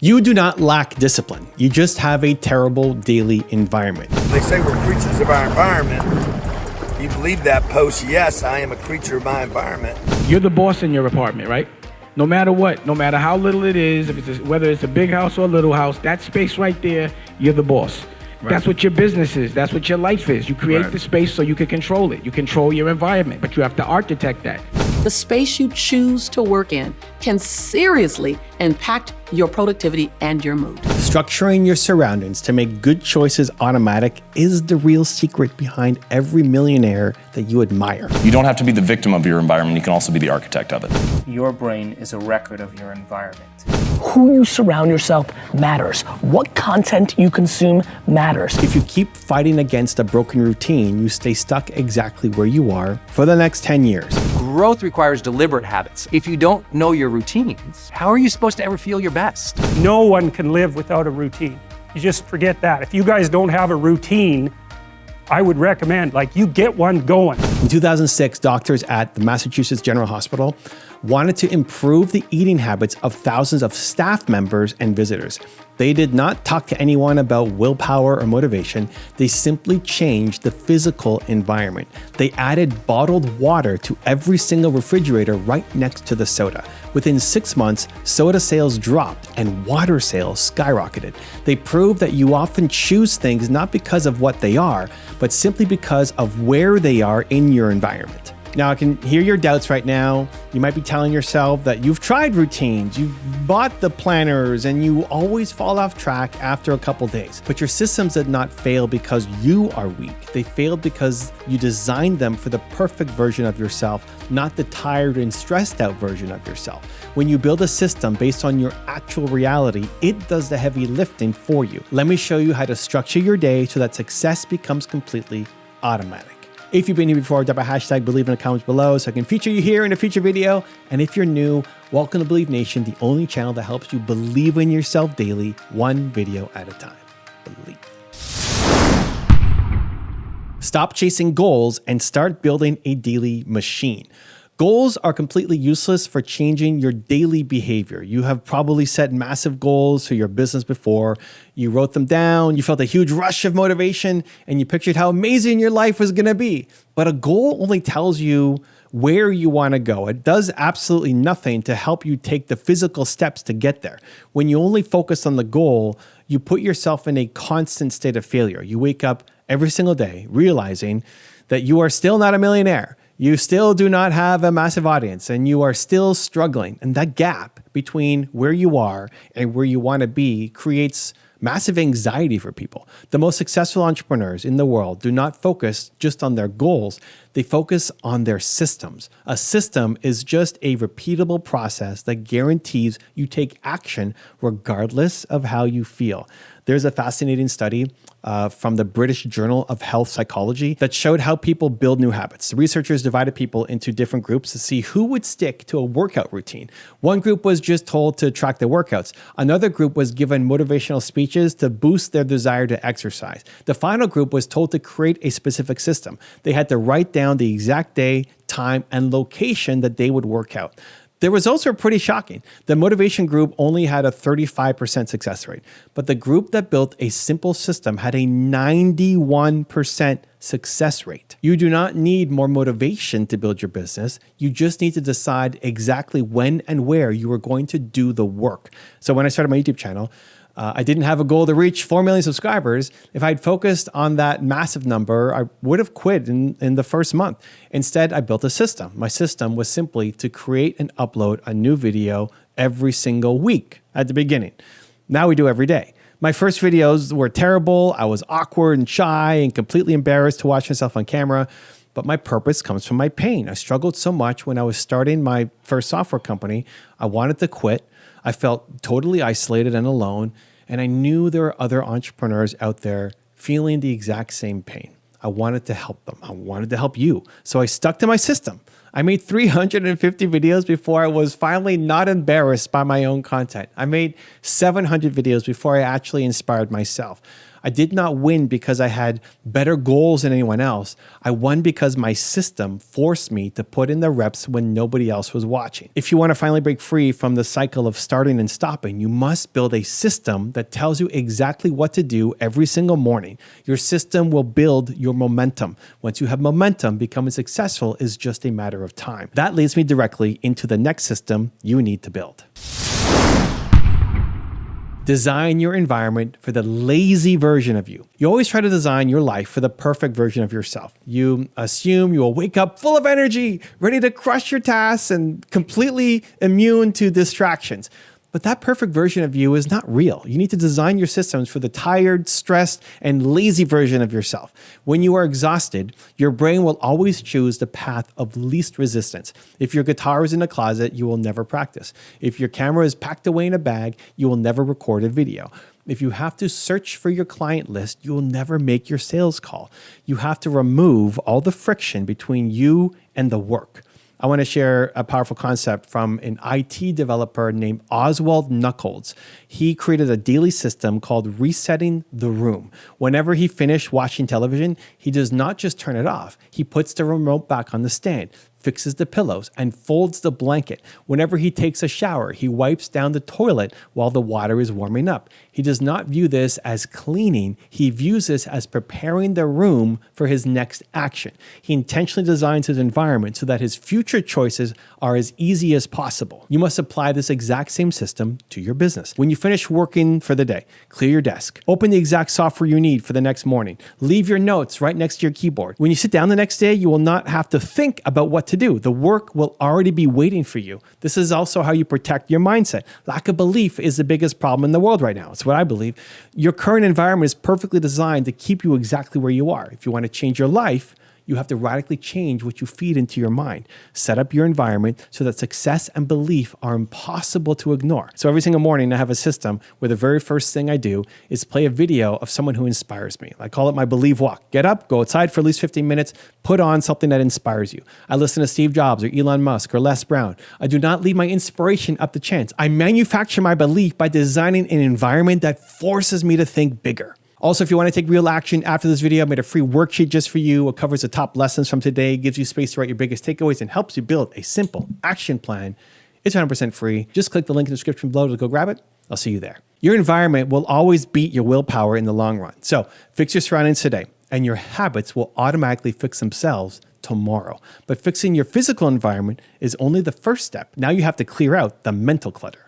You do not lack discipline. You just have a terrible daily environment. They say we're creatures of our environment. You believe that post? Yes, I am a creature of my environment. You're the boss in your apartment, right? No matter what, no matter how little it is, whether it's a big house or a little house, that space right there, you're the boss. Right. That's what your business is. That's what your life is. You create the space so you can control it. You control your environment, but you have to architect that. The space you choose to work in can seriously impact your productivity and your mood. Structuring your surroundings to make good choices automatic is the real secret behind every millionaire that you admire. You don't have to be the victim of your environment. You can also be the architect of it. Your brain is a record of your environment. Who you surround yourself matters. What content you consume matters. If you keep fighting against a broken routine, you stay stuck exactly where you are for the next 10 years. Growth requires deliberate habits. If you don't know your routines, how are you supposed to ever feel your best? No one can live without a routine. You just forget that. If you guys don't have a routine, I would recommend, you get one going. In 2006, doctors at the Massachusetts General Hospital wanted to improve the eating habits of thousands of staff members and visitors. They did not talk to anyone about willpower or motivation. They simply changed the physical environment. They added bottled water to every single refrigerator right next to the soda. Within 6 months, soda sales dropped and water sales skyrocketed. They proved that you often choose things not because of what they are, but simply because of where they are in your environment. Now, I can hear your doubts right now. You might be telling yourself that you've tried routines, you've bought the planners, and you always fall off track after a couple days. But your systems did not fail because you are weak. They failed because you designed them for the perfect version of yourself, not the tired and stressed out version of yourself. When you build a system based on your actual reality, it does the heavy lifting for you. Let me show you how to structure your day so that success becomes completely automatic. If you've been here before, drop a hashtag Believe in the comments below so I can feature you here in a future video. And if you're new, welcome to Believe Nation, the only channel that helps you believe in yourself daily, one video at a time. Believe. Stop chasing goals and start building a daily machine. Goals are completely useless for changing your daily behavior. You have probably set massive goals for your business before. You wrote them down, you felt a huge rush of motivation, and you pictured how amazing your life was gonna be. But a goal only tells you where you wanna go. It does absolutely nothing to help you take the physical steps to get there. When you only focus on the goal, you put yourself in a constant state of failure. You wake up every single day realizing that you are still not a millionaire. You still do not have a massive audience and you are still struggling. And that gap between where you are and where you want to be creates massive anxiety for people. The most successful entrepreneurs in the world do not focus just on their goals. They focus on their systems. A system is just a repeatable process that guarantees you take action regardless of how you feel. There's a fascinating study from the British Journal of Health Psychology that showed how people build new habits. The researchers divided people into different groups to see who would stick to a workout routine. One group was just told to track their workouts. Another group was given motivational speeches to boost their desire to exercise. The final group was told to create a specific system. They had to write down the exact day, time, and location that they would work out. The results were pretty shocking. The motivation group only had a 35% success rate, but the group that built a simple system had a 91% success rate. You do not need more motivation to build your business. You just need to decide exactly when and where you are going to do the work. So when I started my YouTube channel, I didn't have a goal to reach 4 million subscribers. If I'd focused on that massive number, I would have quit in the first month. Instead, I built a system. My system was simply to create and upload a new video every single week at the beginning. Now we do every day. My first videos were terrible. I was awkward and shy and completely embarrassed to watch myself on camera. But my purpose comes from my pain. I struggled so much when I was starting my first software company. I wanted to quit. I felt totally isolated and alone, and I knew there were other entrepreneurs out there feeling the exact same pain. I wanted to help them. I wanted to help you. So I stuck to my system. I made 350 videos before I was finally not embarrassed by my own content. I made 700 videos before I actually inspired myself. I did not win because I had better goals than anyone else. I won because my system forced me to put in the reps when nobody else was watching. If you want to finally break free from the cycle of starting and stopping, you must build a system that tells you exactly what to do every single morning. Your system will build your momentum. Once you have momentum, becoming successful is just a matter of time. That leads me directly into the next system you need to build. Design your environment for the lazy version of you. You always try to design your life for the perfect version of yourself. You assume you will wake up full of energy, ready to crush your tasks and completely immune to distractions. But that perfect version of you is not real. You need to design your systems for the tired, stressed, and lazy version of yourself. When you are exhausted, your brain will always choose the path of least resistance. If your guitar is in a closet, you will never practice. If your camera is packed away in a bag, you will never record a video. If you have to search for your client list, you will never make your sales call. You have to remove all the friction between you and the work. I want to share a powerful concept from an IT developer named Oswald Knuckles. He created a daily system called resetting the room. Whenever he finished watching television, he does not just turn it off. He puts the remote back on the stand, fixes the pillows, and folds the blanket. Whenever he takes a shower, he wipes down the toilet while the water is warming up. He does not view this as cleaning. He views this as preparing the room for his next action. He intentionally designs his environment so that his future choices are as easy as possible. You must apply this exact same system to your business. When you finish working for the day, clear your desk. Open the exact software you need for the next morning. Leave your notes right next to your keyboard. When you sit down the next day, you will not have to think about what to do. The work will already be waiting for you. This is also how you protect your mindset. Lack of belief is the biggest problem in the world right now. It's what I believe. Your current environment is perfectly designed to keep you exactly where you are. If you want to change your life, you have to radically change what you feed into your mind. Set up your environment so that success and belief are impossible to ignore. So every single morning I have a system where the very first thing I do is play a video of someone who inspires me. I call it my believe walk. Get up, go outside for at least 15 minutes, put on something that inspires you. I listen to Steve Jobs or Elon Musk or Les Brown. I do not leave my inspiration up to chance. I manufacture my belief by designing an environment that forces me to think bigger. Also, if you want to take real action after this video, I made a free worksheet just for you. It covers the top lessons from today, gives you space to write your biggest takeaways, and helps you build a simple action plan. It's 100% free. Just click the link in the description below to go grab it. I'll see you there. Your environment will always beat your willpower in the long run. So fix your surroundings today, and your habits will automatically fix themselves tomorrow. But fixing your physical environment is only the first step. Now you have to clear out the mental clutter.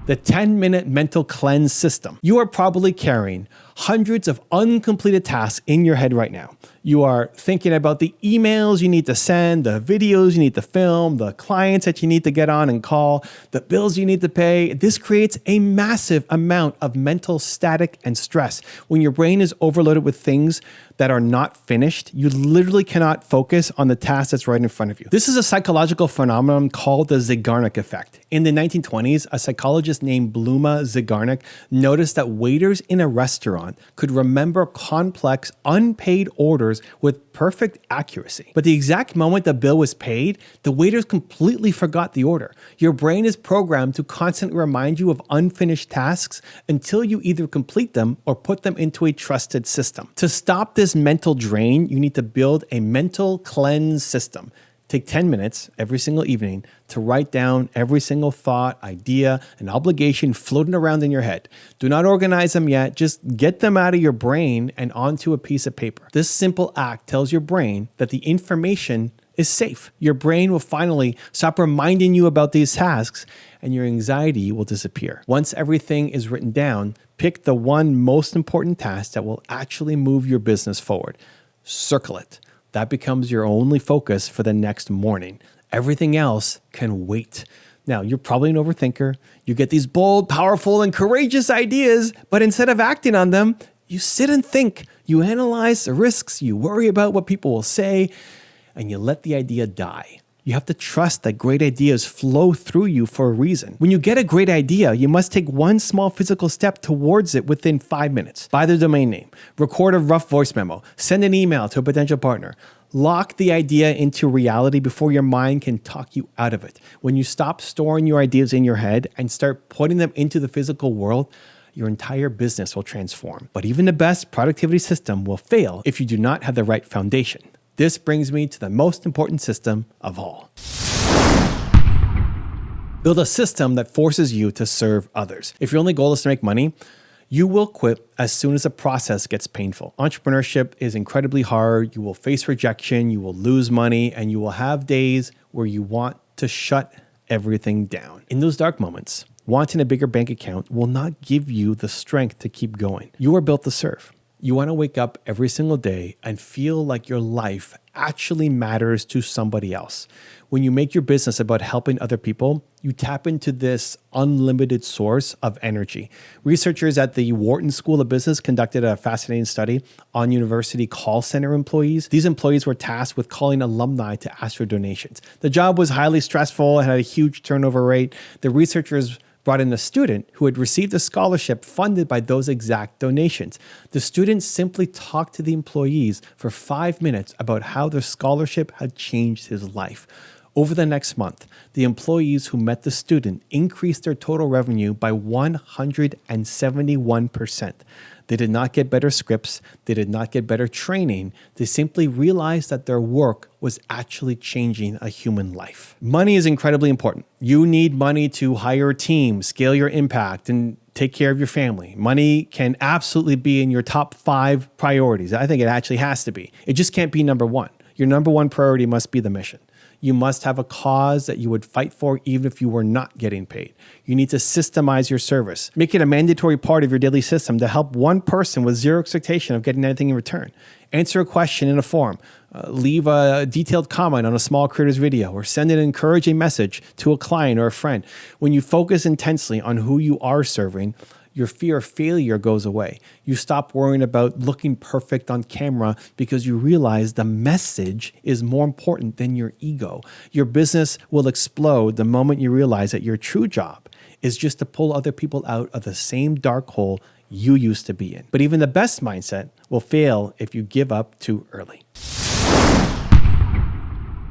The 10-minute mental cleanse system. You are probably carrying hundreds of uncompleted tasks in your head right now. You are thinking about the emails you need to send, the videos you need to film, the clients that you need to get on and call, the bills you need to pay. This creates a massive amount of mental static and stress. When your brain is overloaded with things that are not finished, you literally cannot focus on the task that's right in front of you. This is a psychological phenomenon called the Zeigarnik effect. In the 1920s, a psychologist named Bluma Zeigarnik noticed that waiters in a restaurant could remember complex, unpaid orders with perfect accuracy. But the exact moment the bill was paid, the waiters completely forgot the order. Your brain is programmed to constantly remind you of unfinished tasks until you either complete them or put them into a trusted system. To stop this mental drain, you need to build a mental cleanse system. Take 10 minutes every single evening to write down every single thought, idea, and obligation floating around in your head. Do not organize them yet. Just get them out of your brain and onto a piece of paper. This simple act tells your brain that the information is safe. Your brain will finally stop reminding you about these tasks and your anxiety will disappear. Once everything is written down, pick the one most important task that will actually move your business forward. Circle it. That becomes your only focus for the next morning. Everything else can wait. Now, you're probably an overthinker. You get these bold, powerful, and courageous ideas, but instead of acting on them, you sit and think. You analyze the risks, you worry about what people will say, and you let the idea die. You have to trust that great ideas flow through you for a reason. When you get a great idea, you must take one small physical step towards it within 5 minutes. Buy the domain name, record a rough voice memo, send an email to a potential partner. Lock the idea into reality before your mind can talk you out of it. When you stop storing your ideas in your head and start putting them into the physical world, your entire business will transform. But even the best productivity system will fail if you do not have the right foundation. This brings me to the most important system of all. Build a system that forces you to serve others. If your only goal is to make money, you will quit as soon as the process gets painful. Entrepreneurship is incredibly hard. You will face rejection, you will lose money, and you will have days where you want to shut everything down. In those dark moments, wanting a bigger bank account will not give you the strength to keep going. You are built to serve. You want to wake up every single day and feel like your life actually matters to somebody else. When you make your business about helping other people, you tap into this unlimited source of energy. Researchers at the Wharton School of Business conducted a fascinating study on university call center employees. These employees were tasked with calling alumni to ask for donations. The job was highly stressful and had a huge turnover rate. The researchers brought in a student who had received a scholarship funded by those exact donations. The student simply talked to the employees for 5 minutes about how their scholarship had changed his life. Over the next month, the employees who met the student increased their total revenue by 171%. They did not get better scripts. They did not get better training. They simply realized that their work was actually changing a human life. Money is incredibly important. You need money to hire a team, scale your impact, and take care of your family. Money can absolutely be in your top 5 priorities. I think it actually has to be. It just can't be number one. Your number one priority must be the mission. You must have a cause that you would fight for even if you were not getting paid. You need to systemize your service. Make it a mandatory part of your daily system to help one person with zero expectation of getting anything in return. Answer a question in a forum. Leave a detailed comment on a small creator's video, or send an encouraging message to a client or a friend. When you focus intensely on who you are serving, your fear of failure goes away. You stop worrying about looking perfect on camera because you realize the message is more important than your ego. Your business will explode the moment you realize that your true job is just to pull other people out of the same dark hole you used to be in. But even the best mindset will fail if you give up too early.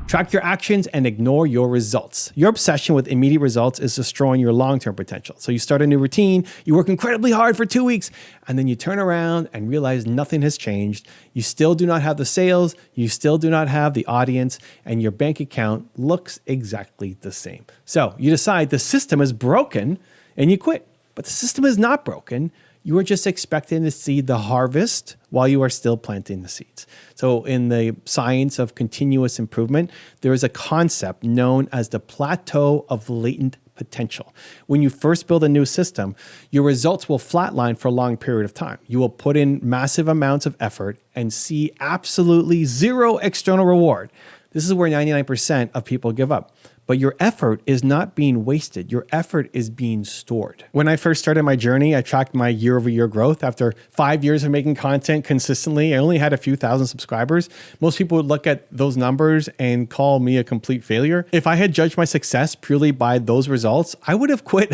Track your actions and ignore your results. Your obsession with immediate results is destroying your long-term potential. So you start a new routine, you work incredibly hard for 2 weeks, and then you turn around and realize nothing has changed. You still do not have the sales, you still do not have the audience, and your bank account looks exactly the same. So you decide the system is broken and you quit. But the system is not broken. You are just expecting to see the harvest while you are still planting the seeds. So in the science of continuous improvement, there is a concept known as the plateau of latent potential. When you first build a new system, your results will flatline for a long period of time. You will put in massive amounts of effort and see absolutely zero external reward. This is where 99% of people give up. But your effort is not being wasted. Your effort is being stored. When I first started my journey, I tracked my year-over-year growth. After 5 years of making content consistently, I only had a few thousand subscribers. Most people would look at those numbers and call me a complete failure. If I had judged my success purely by those results, I would have quit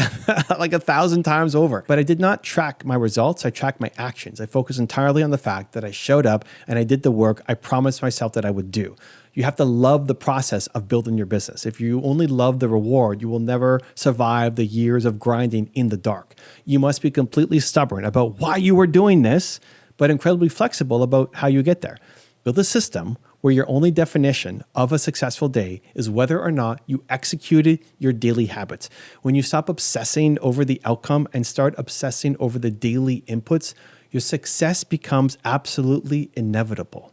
like 1,000 times over. But I did not track my results. I tracked my actions. I focused entirely on the fact that I showed up and I did the work I promised myself that I would do. You have to love the process of building your business. If you only love the reward, you will never survive the years of grinding in the dark. You must be completely stubborn about why you are doing this, but incredibly flexible about how you get there. Build a system where your only definition of a successful day is whether or not you executed your daily habits. When you stop obsessing over the outcome and start obsessing over the daily inputs, your success becomes absolutely inevitable.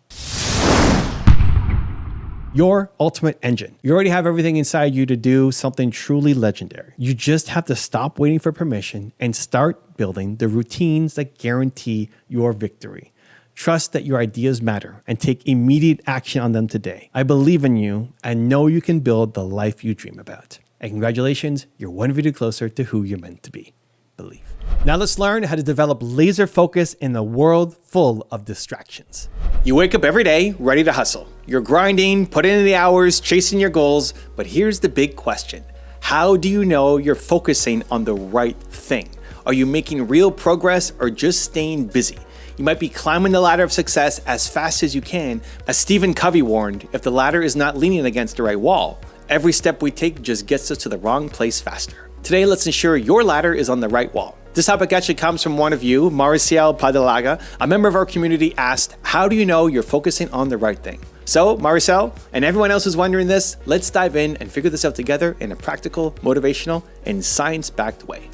Your ultimate engine. You already have everything inside you to do something truly legendary. You just have to stop waiting for permission and start building the routines that guarantee your victory. Trust that your ideas matter and take immediate action on them today. I believe in you and know you can build the life you dream about. And congratulations, you're one video closer to who you're meant to be. Believe. Now let's learn how to develop laser focus in a world full of distractions. You wake up every day ready to hustle. You're grinding, putting in the hours, chasing your goals, but here's the big question. How do you know you're focusing on the right thing? Are you making real progress or just staying busy? You might be climbing the ladder of success as fast as you can. As Stephen Covey warned, if the ladder is not leaning against the right wall, every step we take just gets us to the wrong place faster. Today, let's ensure your ladder is on the right wall. This topic actually comes from one of you, Mariciel Padalaga. A member of our community asked, how do you know you're focusing on the right thing? So, Maricel, and everyone else who's wondering this, let's dive in and figure this out together in a practical, motivational, and science-backed way.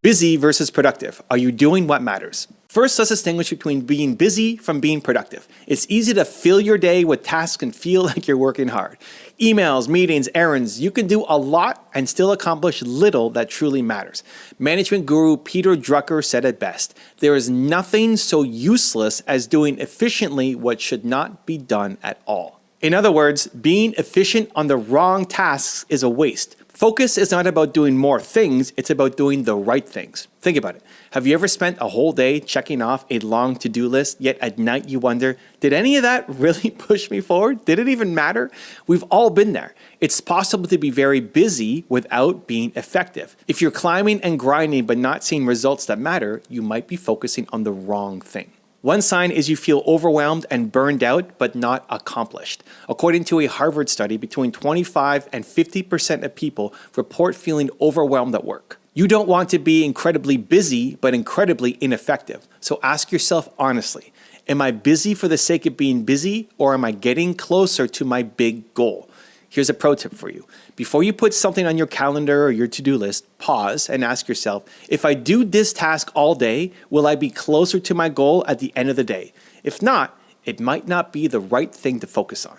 Busy versus productive. Are you doing what matters? First, let's distinguish between being busy from being productive. It's easy to fill your day with tasks and feel like you're working hard. Emails, meetings, errands, you can do a lot and still accomplish little that truly matters. Management guru Peter Drucker said it best, there is nothing so useless as doing efficiently what should not be done at all. In other words, being efficient on the wrong tasks is a waste. Focus is not about doing more things, it's about doing the right things. Think about it. Have you ever spent a whole day checking off a long to-do list, yet at night you wonder, did any of that really push me forward? Did it even matter? We've all been there. It's possible to be very busy without being effective. If you're climbing and grinding but not seeing results that matter, you might be focusing on the wrong thing. One sign is you feel overwhelmed and burned out, but not accomplished. According to a Harvard study, between 25 and 50% of people report feeling overwhelmed at work. You don't want to be incredibly busy, but incredibly ineffective. So ask yourself honestly, am I busy for the sake of being busy, or am I getting closer to my big goal? Here's a pro tip for you. Before you put something on your calendar or your to-do list, pause and ask yourself, if I do this task all day, will I be closer to my goal at the end of the day? If not, it might not be the right thing to focus on.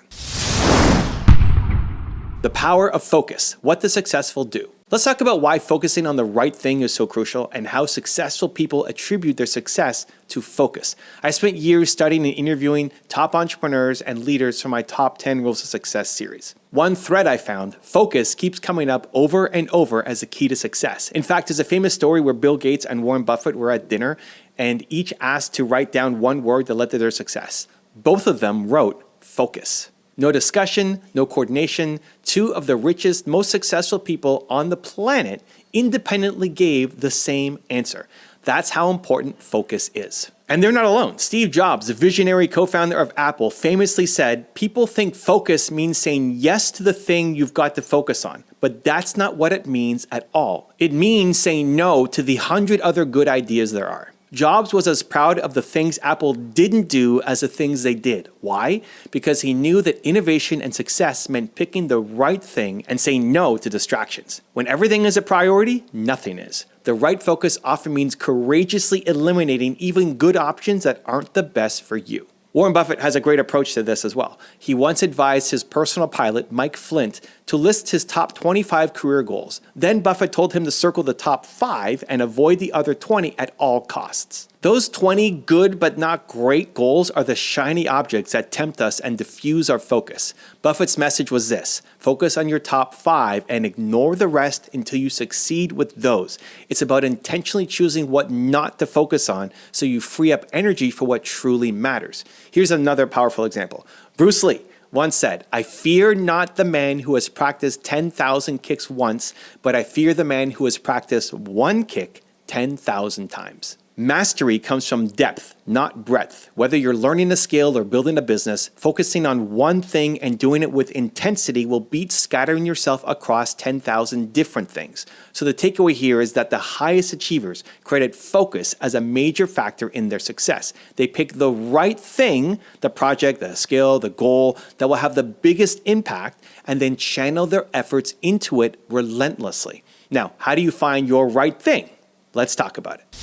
The power of focus, what the successful do. Let's talk about why focusing on the right thing is so crucial and how successful people attribute their success to focus. I spent years studying and interviewing top entrepreneurs and leaders for my top 10 rules of success series. One thread I found, focus keeps coming up over and over as a key to success. In fact, there's a famous story where Bill Gates and Warren Buffett were at dinner and each asked to write down one word that led to their success. Both of them wrote focus. No discussion, no coordination. Two of the richest, most successful people on the planet independently gave the same answer. That's how important focus is. And they're not alone. Steve Jobs, the visionary co-founder of Apple, famously said, people think focus means saying yes to the thing you've got to focus on. But that's not what it means at all. It means saying no to the 100 other good ideas there are. Jobs was as proud of the things Apple didn't do as the things they did. Why? Because he knew that innovation and success meant picking the right thing and saying no to distractions. When everything is a priority, nothing is. The right focus often means courageously eliminating even good options that aren't the best for you. Warren Buffett has a great approach to this as well. He once advised his personal pilot, Mike Flint, to list his top 25 career goals. Then Buffett told him to circle the top 5 and avoid the other 20 at all costs. Those 20 good but not great goals are the shiny objects that tempt us and diffuse our focus. Buffett's message was this: focus on your top 5 and ignore the rest until you succeed with those. It's about intentionally choosing what not to focus on so you free up energy for what truly matters. Here's another powerful example. Bruce Lee once said, I fear not the man who has practiced 10,000 kicks once, but I fear the man who has practiced one kick 10,000 times. Mastery comes from depth, not breadth. Whether you're learning a skill or building a business, focusing on one thing and doing it with intensity will beat scattering yourself across 10,000 different things. So the takeaway here is that the highest achievers credit focus as a major factor in their success. They pick the right thing, the project, the skill, the goal that will have the biggest impact, and then channel their efforts into it relentlessly. Now, how do you find your right thing? Let's talk about it.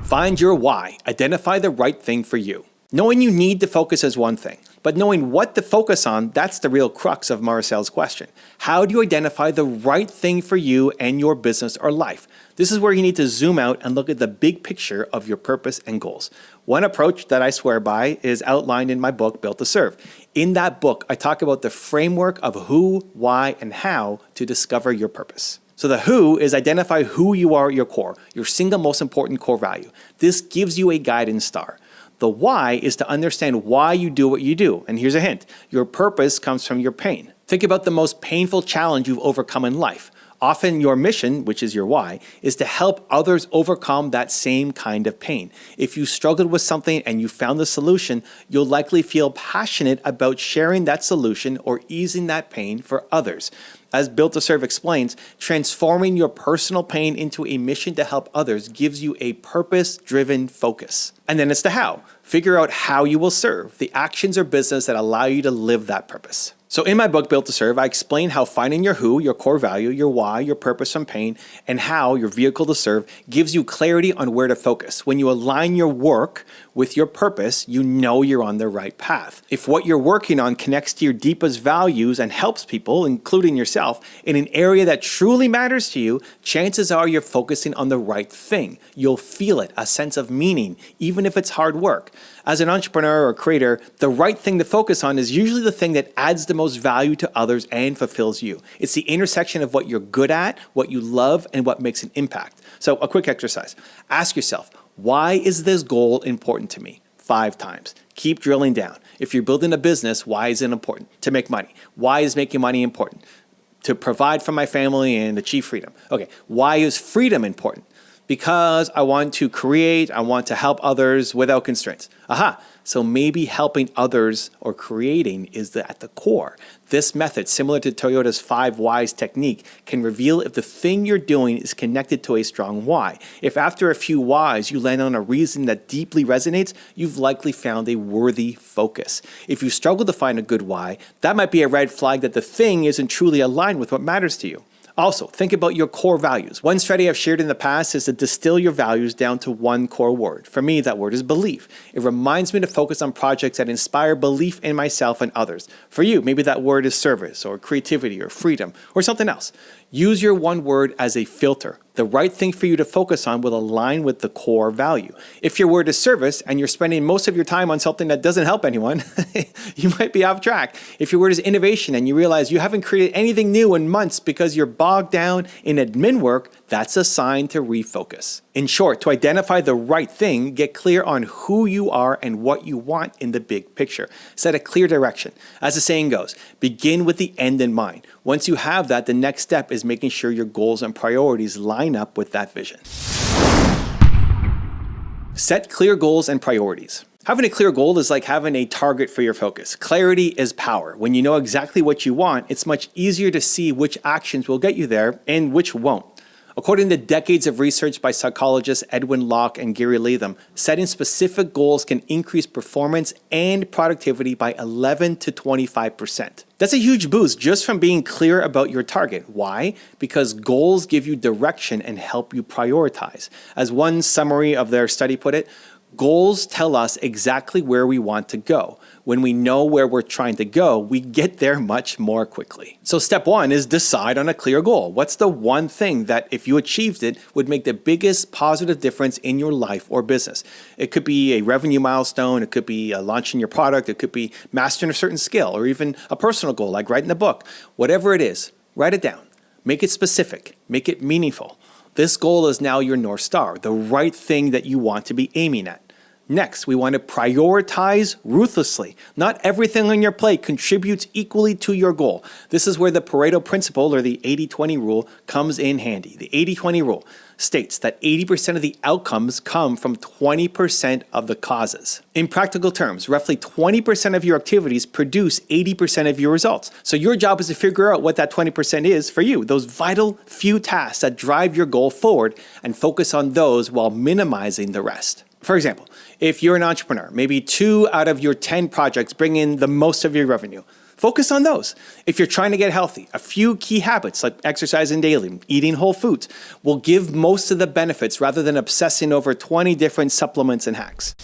Find your why. Identify the right thing for you. Knowing you need to focus is one thing, but knowing what to focus on, that's the real crux of Maricel's question. How do you identify the right thing for you and your business or life? This is where you need to zoom out and look at the big picture of your purpose and goals. One approach that I swear by is outlined in my book, Built to Serve. In that book, I talk about the framework of who, why, and how to discover your purpose. So the who is identify who you are at your core, your single most important core value. This gives you a guidance star. The why is to understand why you do what you do. And here's a hint. Your purpose comes from your pain. Think about the most painful challenge you've overcome in life. Often your mission, which is your why, is to help others overcome that same kind of pain. If you struggled with something and you found the solution, you'll likely feel passionate about sharing that solution or easing that pain for others. As Built to Serve explains, transforming your personal pain into a mission to help others gives you a purpose-driven focus. And then it's the how. Figure out how you will serve, the actions or business that allow you to live that purpose. So in my book, Built to Serve, I explain how finding your who, your core value, your why, your purpose from pain, and how, your vehicle to serve, gives you clarity on where to focus. When you align your work with your purpose, you know you're on the right path. If what you're working on connects to your deepest values and helps people, including yourself, in an area that truly matters to you, chances are you're focusing on the right thing. You'll feel it, a sense of meaning, even if it's hard work. As an entrepreneur or creator, the right thing to focus on is usually the thing that adds the most value to others and fulfills you. It's the intersection of what you're good at, what you love, and what makes an impact. So a quick exercise. Ask yourself, why is this goal important to me? 5 times. Keep drilling down. If you're building a business, why is it important? To make money. Why is making money important? To provide for my family and achieve freedom. Okay, why is freedom important? Because I want to create, I want to help others without constraints. Aha, so maybe helping others or creating is at the core. This method, similar to Toyota's 5 whys technique, can reveal if the thing you're doing is connected to a strong why. If after a few whys you land on a reason that deeply resonates, you've likely found a worthy focus. If you struggle to find a good why, that might be a red flag that the thing isn't truly aligned with what matters to you. Also, think about your core values. One strategy I've shared in the past is to distill your values down to one core word. For me, that word is belief. It reminds me to focus on projects that inspire belief in myself and others. For you, maybe that word is service or creativity or freedom or something else. Use your one word as a filter. The right thing for you to focus on will align with the core value. If your word is service and you're spending most of your time on something that doesn't help anyone, you might be off track. If your word is innovation and you realize you haven't created anything new in months because you're bogged down in admin work, that's a sign to refocus. In short, to identify the right thing, get clear on who you are and what you want in the big picture. Set a clear direction. As the saying goes, begin with the end in mind. Once you have that, the next step is making sure your goals and priorities line up with that vision. Set clear goals and priorities. Having a clear goal is like having a target for your focus. Clarity is power. When you know exactly what you want, it's much easier to see which actions will get you there and which won't. According to decades of research by psychologists Edwin Locke and Gary Latham, setting specific goals can increase performance and productivity by 11 to 25%. That's a huge boost just from being clear about your target. Why? Because goals give you direction and help you prioritize. As one summary of their study put it, goals tell us exactly where we want to go. When we know where we're trying to go, we get there much more quickly. So step 1 is decide on a clear goal. What's the one thing that if you achieved it would make the biggest positive difference in your life or business? It could be a revenue milestone, it could be launching your product, it could be mastering a certain skill, or even a personal goal like writing a book. Whatever it is, write it down. Make it specific, make it meaningful. This goal is now your North Star, the right thing that you want to be aiming at. Next, we want to prioritize ruthlessly. Not everything on your plate contributes equally to your goal. This is where the Pareto principle, or the 80-20 rule, comes in handy. The 80-20 rule states that 80% of the outcomes come from 20% of the causes. In practical terms, roughly 20% of your activities produce 80% of your results. So your job is to figure out what that 20% is for you, those vital few tasks that drive your goal forward, and focus on those while minimizing the rest. For example, if you're an entrepreneur, maybe 2 out of your 10 projects bring in the most of your revenue. Focus on those. If you're trying to get healthy, a few key habits like exercising daily, eating whole foods will give most of the benefits rather than obsessing over 20 different supplements and hacks.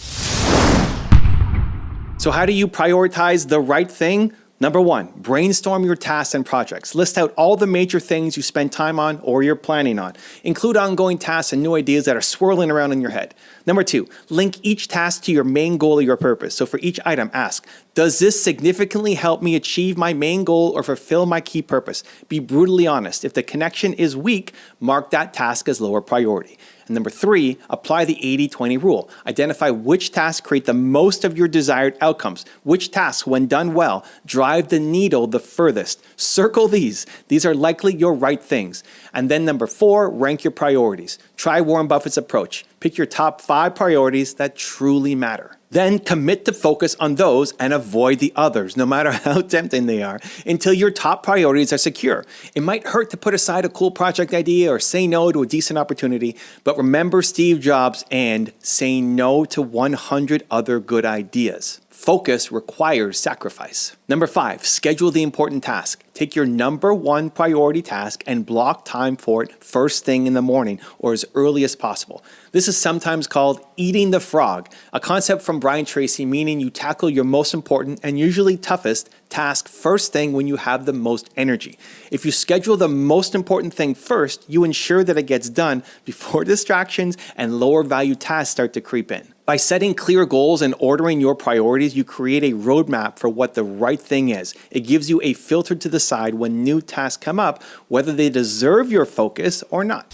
So how do you prioritize the right thing? Number 1, brainstorm your tasks and projects. List out all the major things you spend time on or you're planning on. Include ongoing tasks and new ideas that are swirling around in your head. Number 2, link each task to your main goal or your purpose. So for each item, ask, does this significantly help me achieve my main goal or fulfill my key purpose? Be brutally honest. If the connection is weak, mark that task as lower priority. And number 3, apply the 80-20 rule. Identify which tasks create the most of your desired outcomes. Which tasks, when done well, drive the needle the furthest. Circle these. These are likely your right things. And then number 4, rank your priorities. Try Warren Buffett's approach. Pick your top 5 priorities that truly matter. Then commit to focus on those and avoid the others, no matter how tempting they are, until your top priorities are secure. It might hurt to put aside a cool project idea or say no to a decent opportunity, but remember Steve Jobs and say no to 100 other good ideas. Focus requires sacrifice. Number 5, schedule the important task. Take your number 1 priority task and block time for it first thing in the morning or as early as possible. This is sometimes called eating the frog, a concept from Brian Tracy, meaning you tackle your most important and usually toughest task first thing when you have the most energy. If you schedule the most important thing first, you ensure that it gets done before distractions and lower value tasks start to creep in. By setting clear goals and ordering your priorities, you create a roadmap for what the right thing is. It gives you a filter to decide when new tasks come up, whether they deserve your focus or not.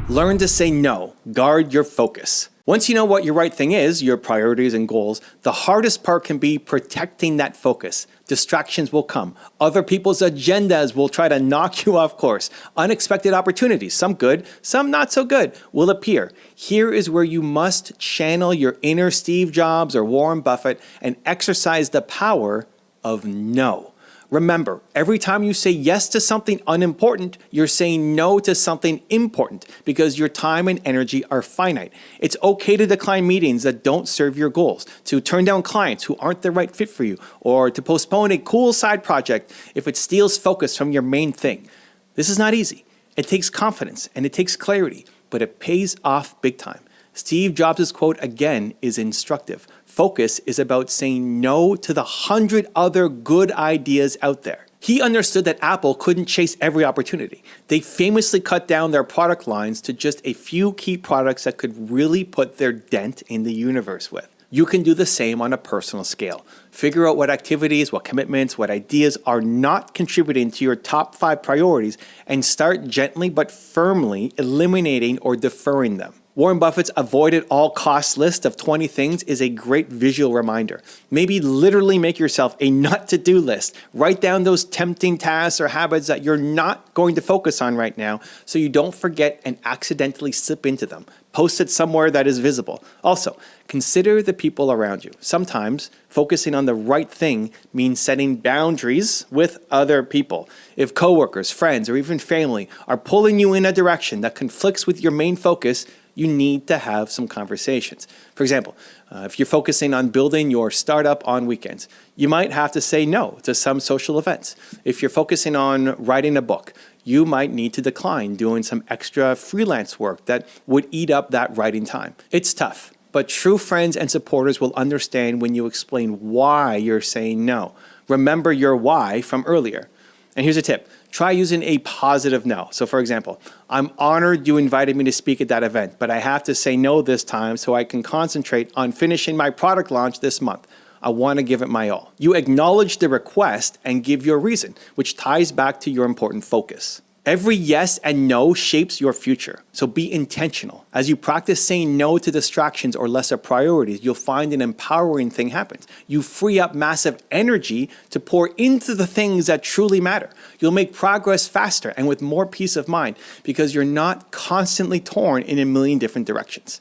Learn to say no. Guard your focus. Once you know what your right thing is, your priorities and goals, the hardest part can be protecting that focus. Distractions will come. Other people's agendas will try to knock you off course. Unexpected opportunities, some good, some not so good, will appear. Here is where you must channel your inner Steve Jobs or Warren Buffett and exercise the power of no. Remember, every time you say yes to something unimportant, you're saying no to something important because your time and energy are finite. It's okay to decline meetings that don't serve your goals, to turn down clients who aren't the right fit for you, or to postpone a cool side project if it steals focus from your main thing. This is not easy. It takes confidence and it takes clarity, but it pays off big time. Steve Jobs' quote again is instructive. Focus is about saying no to the 100 other good ideas out there. He understood that Apple couldn't chase every opportunity. They famously cut down their product lines to just a few key products that could really put their dent in the universe with. You can do the same on a personal scale. Figure out what activities, what commitments, what ideas are not contributing to your top 5 priorities and start gently but firmly eliminating or deferring them. Warren Buffett's avoid at all costs list of 20 things is a great visual reminder. Maybe literally make yourself a not to do list. Write down those tempting tasks or habits that you're not going to focus on right now so you don't forget and accidentally slip into them. Post it somewhere that is visible. Also, consider the people around you. Sometimes focusing on the right thing means setting boundaries with other people. If coworkers, friends, or even family are pulling you in a direction that conflicts with your main focus, you need to have some conversations. For example, if you're focusing on building your startup on weekends, you might have to say no to some social events. If you're focusing on writing a book, you might need to decline doing some extra freelance work that would eat up that writing time. It's tough, but true friends and supporters will understand when you explain why you're saying no. Remember your why from earlier. And here's a tip. Try using a positive no. So for example, I'm honored you invited me to speak at that event, but I have to say no this time so I can concentrate on finishing my product launch this month. I want to give it my all. You acknowledge the request and give your reason, which ties back to your important focus. Every yes and no shapes your future, so be intentional. As you practice saying no to distractions or lesser priorities, you'll find an empowering thing happens. You free up massive energy to pour into the things that truly matter. You'll make progress faster and with more peace of mind because you're not constantly torn in a million different directions.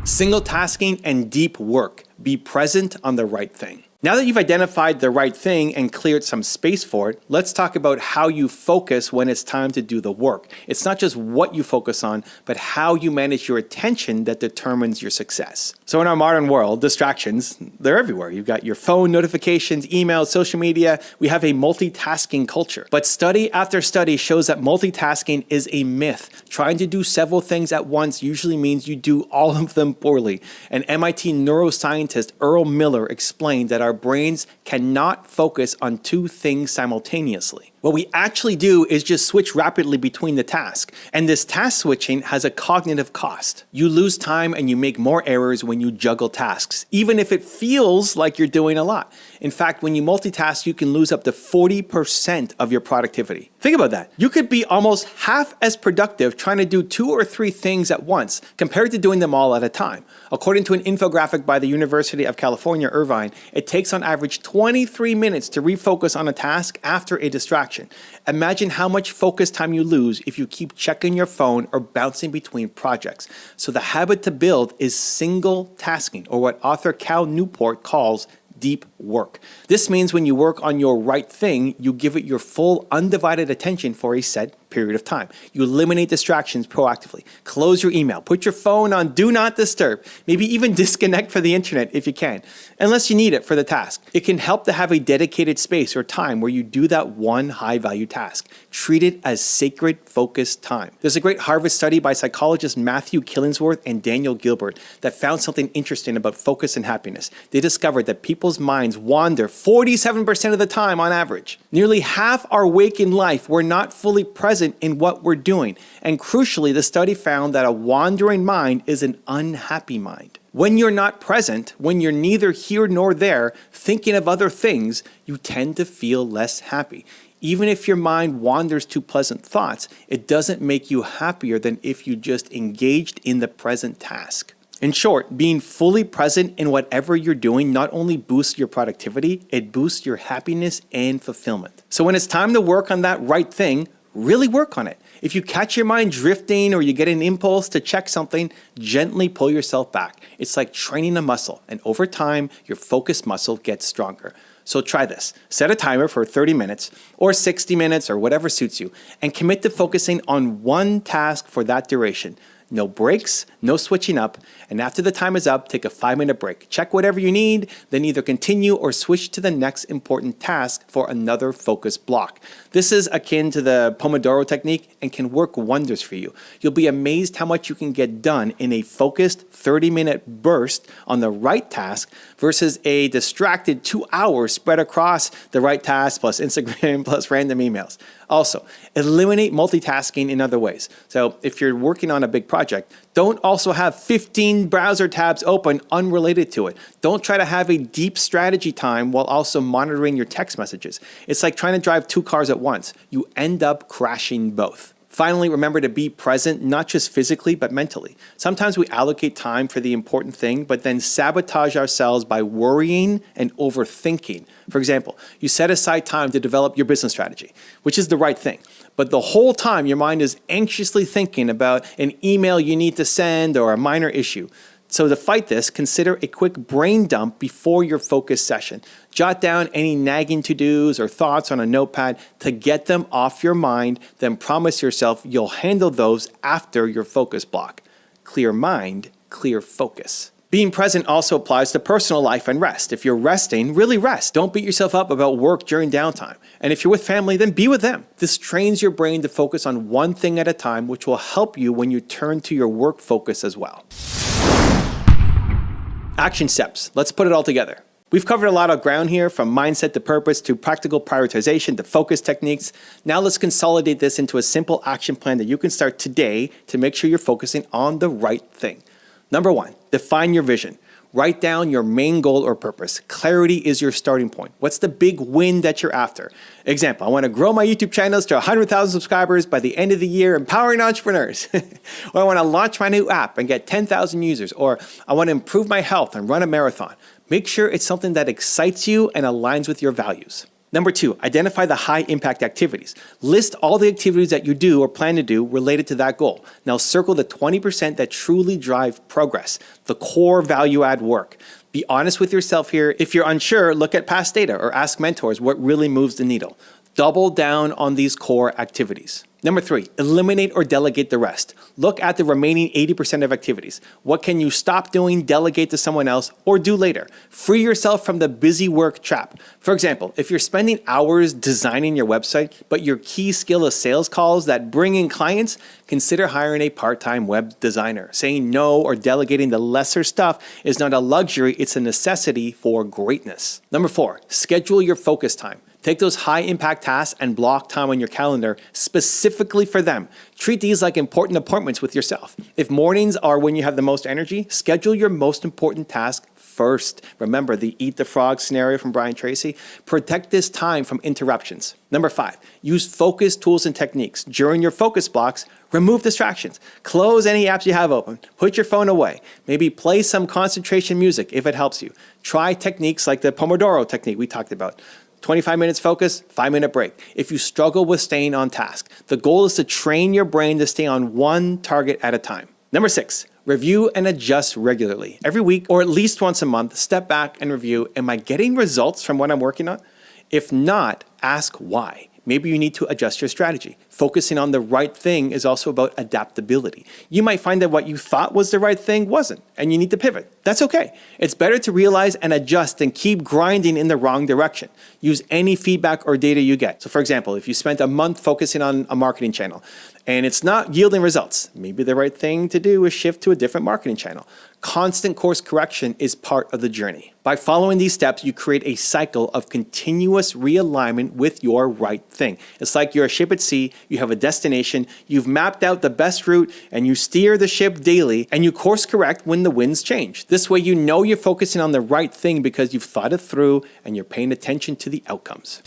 Single tasking and deep work. Be present on the right thing. Now that you've identified the right thing and cleared some space for it, let's talk about how you focus when it's time to do the work. It's not just what you focus on, but how you manage your attention that determines your success. So in our modern world, distractions, they're everywhere. You've got your phone notifications, emails, social media. We have a multitasking culture. But study after study shows that multitasking is a myth. Trying to do several things at once usually means you do all of them poorly. And MIT neuroscientist Earl Miller explained that our brains cannot focus on 2 things simultaneously. What we actually do is just switch rapidly between the tasks, and this task switching has a cognitive cost. You lose time and you make more errors when you juggle tasks, even if it feels like you're doing a lot. In fact, when you multitask, you can lose up to 40% of your productivity. Think about that. You could be almost half as productive trying to do 2 or 3 things at once compared to doing them all at a time. According to an infographic by the University of California, Irvine, it takes takes on average 23 minutes to refocus on a task after a distraction. Imagine how much focus time you lose if you keep checking your phone or bouncing between projects. So the habit to build is single tasking, or what author Cal Newport calls deep work. This means when you work on your right thing, you give it your full undivided attention for a set period of time. You eliminate distractions proactively. Close your email. Put your phone on do not disturb. Maybe even disconnect from the internet if you can, unless you need it for the task. It can help to have a dedicated space or time where you do that one high-value task. Treat it as sacred, focused time. There's a great Harvard study by psychologists Matthew Killingsworth and Daniel Gilbert that found something interesting about focus and happiness. They discovered that people's minds wander 47% of the time on average. Nearly half our waking life, we're not fully present in what we're doing. And crucially, the study found that a wandering mind is an unhappy mind. When you're not present, when you're neither here nor there, thinking of other things, you tend to feel less happy. Even if your mind wanders to pleasant thoughts, it doesn't make you happier than if you just engaged in the present task. In short, being fully present in whatever you're doing not only boosts your productivity, it boosts your happiness and fulfillment. So when it's time to work on that right thing, really work on it. If you catch your mind drifting or you get an impulse to check something, gently pull yourself back. It's like training a muscle, and over time, your focus muscle gets stronger. So try this. Set a timer for 30 minutes or 60 minutes or whatever suits you, and commit to focusing on one task for that duration. No breaks, no switching up, and after the time is up, take a 5-minute break. Check whatever you need, then either continue or switch to the next important task for another focus block. This is akin to the Pomodoro technique and can work wonders for you. You'll be amazed how much you can get done in a focused 30-minute burst on the right task versus a distracted 2 hours spread across the right task plus Instagram plus random emails. Also, eliminate multitasking in other ways. So if you're working on a big project, don't also have 15 browser tabs open unrelated to it. Don't try to have a deep strategy time while also monitoring your text messages. It's like trying to drive 2 cars at once. You end up crashing both. Finally, remember to be present, not just physically, but mentally. Sometimes we allocate time for the important thing, but then sabotage ourselves by worrying and overthinking. For example, you set aside time to develop your business strategy, which is the right thing. But the whole time your mind is anxiously thinking about an email you need to send or a minor issue. So to fight this, consider a quick brain dump before your focus session. Jot down any nagging to-dos or thoughts on a notepad to get them off your mind, then promise yourself you'll handle those after your focus block. Clear mind, clear focus. Being present also applies to personal life and rest. If you're resting, really rest. Don't beat yourself up about work during downtime. And if you're with family, then be with them. This trains your brain to focus on one thing at a time, which will help you when you turn to your work focus as well. Action steps. Let's put it all together. We've covered a lot of ground here, from mindset to purpose to practical prioritization to focus techniques. Now let's consolidate this into a simple action plan that you can start today to make sure you're focusing on the right thing. Number 1, define your vision. Write down your main goal or purpose. Clarity is your starting point. What's the big win that you're after? Example, I want to grow my YouTube channels to 100,000 subscribers by the end of the year, empowering entrepreneurs. Or I want to launch my new app and get 10,000 users. Or I want to improve my health and run a marathon. Make sure it's something that excites you and aligns with your values. Number 2, identify the high impact activities. List all the activities that you do or plan to do related to that goal. Now circle the 20% that truly drive progress, the core value add work. Be honest with yourself here. If you're unsure, look at past data or ask mentors what really moves the needle. Double down on these core activities. Number 3, eliminate or delegate the rest. Look at the remaining 80% of activities. What can you stop doing, delegate to someone else, or do later? Free yourself from the busy work trap. For example, if you're spending hours designing your website, but your key skill is sales calls that bring in clients, consider hiring a part-time web designer. Saying no or delegating the lesser stuff is not a luxury, it's a necessity for greatness. Number 4, schedule your focus time. Take those high impact tasks and block time on your calendar specifically for them. Treat these like important appointments with yourself. If mornings are when you have the most energy, schedule your most important task first. Remember the eat the frog scenario from Brian Tracy? Protect this time from interruptions. Number 5, use focus tools and techniques. During your focus blocks, remove distractions. Close any apps you have open. Put your phone away. Maybe play some concentration music if it helps you. Try techniques like the Pomodoro technique we talked about. 25 minutes focus, 5-minute break. If you struggle with staying on task, the goal is to train your brain to stay on one target at a time. Number 6, review and adjust regularly. Every week or at least once a month, step back and review, am I getting results from what I'm working on? If not, ask why. Maybe you need to adjust your strategy. Focusing on the right thing is also about adaptability. You might find that what you thought was the right thing wasn't, and you need to pivot. That's okay. It's better to realize and adjust than keep grinding in the wrong direction. Use any feedback or data you get. So for example, if you spent a month focusing on a marketing channel and it's not yielding results, maybe the right thing to do is shift to a different marketing channel. Constant course correction is part of the journey. By following these steps, you create a cycle of continuous realignment with your right thing. It's like you're a ship at sea, you have a destination, you've mapped out the best route, and you steer the ship daily, and you course correct when the winds change. This way you know you're focusing on the right thing because you've thought it through and you're paying attention to the outcomes.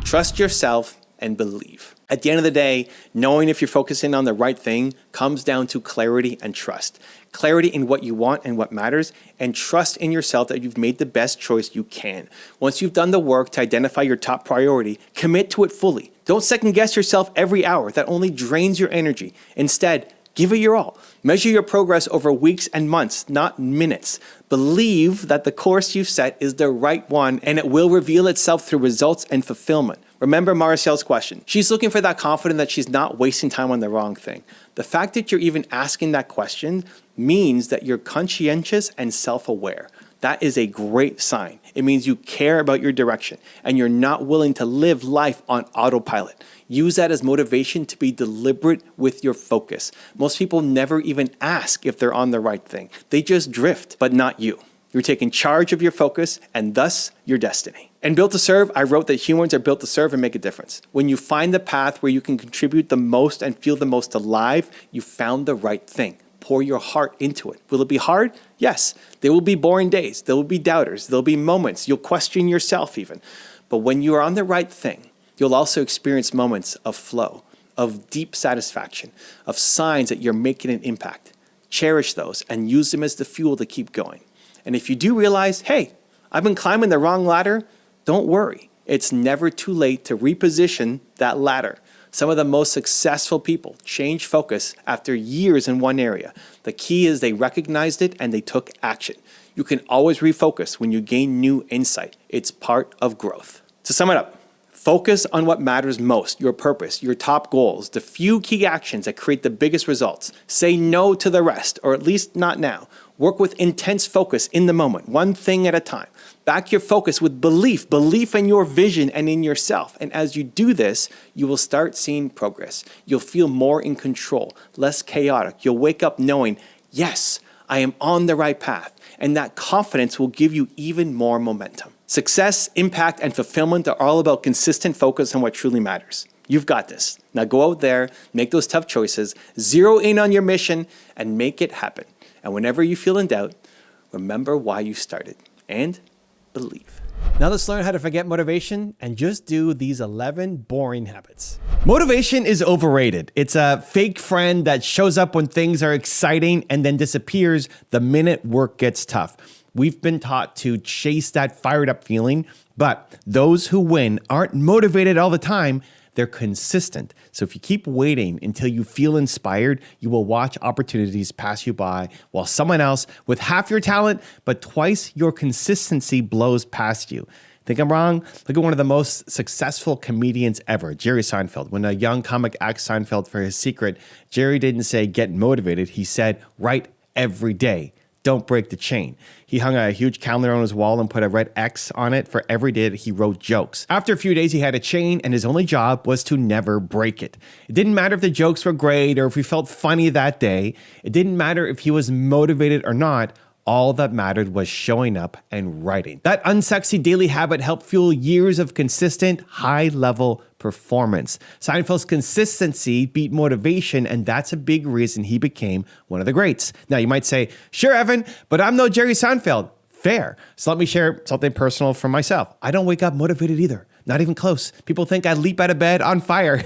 Trust yourself and believe. At the end of the day, knowing if you're focusing on the right thing comes down to clarity and trust. Clarity in what you want and what matters, and trust in yourself that you've made the best choice you can. Once you've done the work to identify your top priority, commit to it fully. Don't second guess yourself every hour. That only drains your energy. Instead, give it your all. Measure your progress over weeks and months, not minutes. Believe that the course you've set is the right one, and it will reveal itself through results and fulfillment. Remember Marcel's question. She's looking for that confidence that she's not wasting time on the wrong thing. The fact that you're even asking that question means that you're conscientious and self-aware. That is a great sign. It means you care about your direction and you're not willing to live life on autopilot. Use that as motivation to be deliberate with your focus. Most people never even ask if they're on the right thing. They just drift, but not you. You're taking charge of your focus and thus your destiny. In Built to Serve, I wrote that humans are built to serve and make a difference. When you find the path where you can contribute the most and feel the most alive, you found the right thing. Pour your heart into it. Will it be hard? Yes. There will be boring days. There will be doubters. There'll be moments. You'll question yourself even. But when you are on the right thing, you'll also experience moments of flow, of deep satisfaction, of signs that you're making an impact. Cherish those and use them as the fuel to keep going. And if you do realize, hey, I've been climbing the wrong ladder, don't worry. It's never too late to reposition that ladder. Some of the most successful people change focus after years in one area. The key is they recognized it and they took action. You can always refocus when you gain new insight. It's part of growth. To sum it up, focus on what matters most, your purpose, your top goals, the few key actions that create the biggest results. Say no to the rest, or at least not now. Work with intense focus in the moment, one thing at a time. Back your focus with belief in your vision and in yourself. And as you do this, you will start seeing progress. You'll feel more in control, less chaotic. You'll wake up knowing, yes, I am on the right path. And that confidence will give you even more momentum. Success, impact, and fulfillment are all about consistent focus on what truly matters. You've got this. Now go out there, make those tough choices, zero in on your mission, and make it happen. And whenever you feel in doubt, remember why you started and believe. Now let's learn how to forget motivation and just do these 11 boring habits. Motivation is overrated. It's a fake friend that shows up when things are exciting and then disappears the minute work gets tough. We've been taught to chase that fired up feeling, but those who win aren't motivated all the time. They're consistent. So if you keep waiting until you feel inspired, you will watch opportunities pass you by while someone else with half your talent, but twice your consistency blows past you. Think I'm wrong? Look at one of the most successful comedians ever, Jerry Seinfeld. When a young comic asked Seinfeld for his secret, Jerry didn't say get motivated. He said, write every day. Don't break the chain. He hung a huge calendar on his wall and put a red X on it for every day that he wrote jokes. After a few days, he had a chain, and his only job was to never break it. It didn't matter if the jokes were great or if he felt funny that day. It didn't matter if he was motivated or not. All that mattered was showing up and writing. That unsexy daily habit helped fuel years of consistent, high-level performance. Seinfeld's consistency beat motivation, and that's a big reason he became one of the greats. Now, you might say, sure, Evan, but I'm no Jerry Seinfeld. Fair. So let me share something personal from myself. I don't wake up motivated either. Not even close. People think I leap out of bed on fire.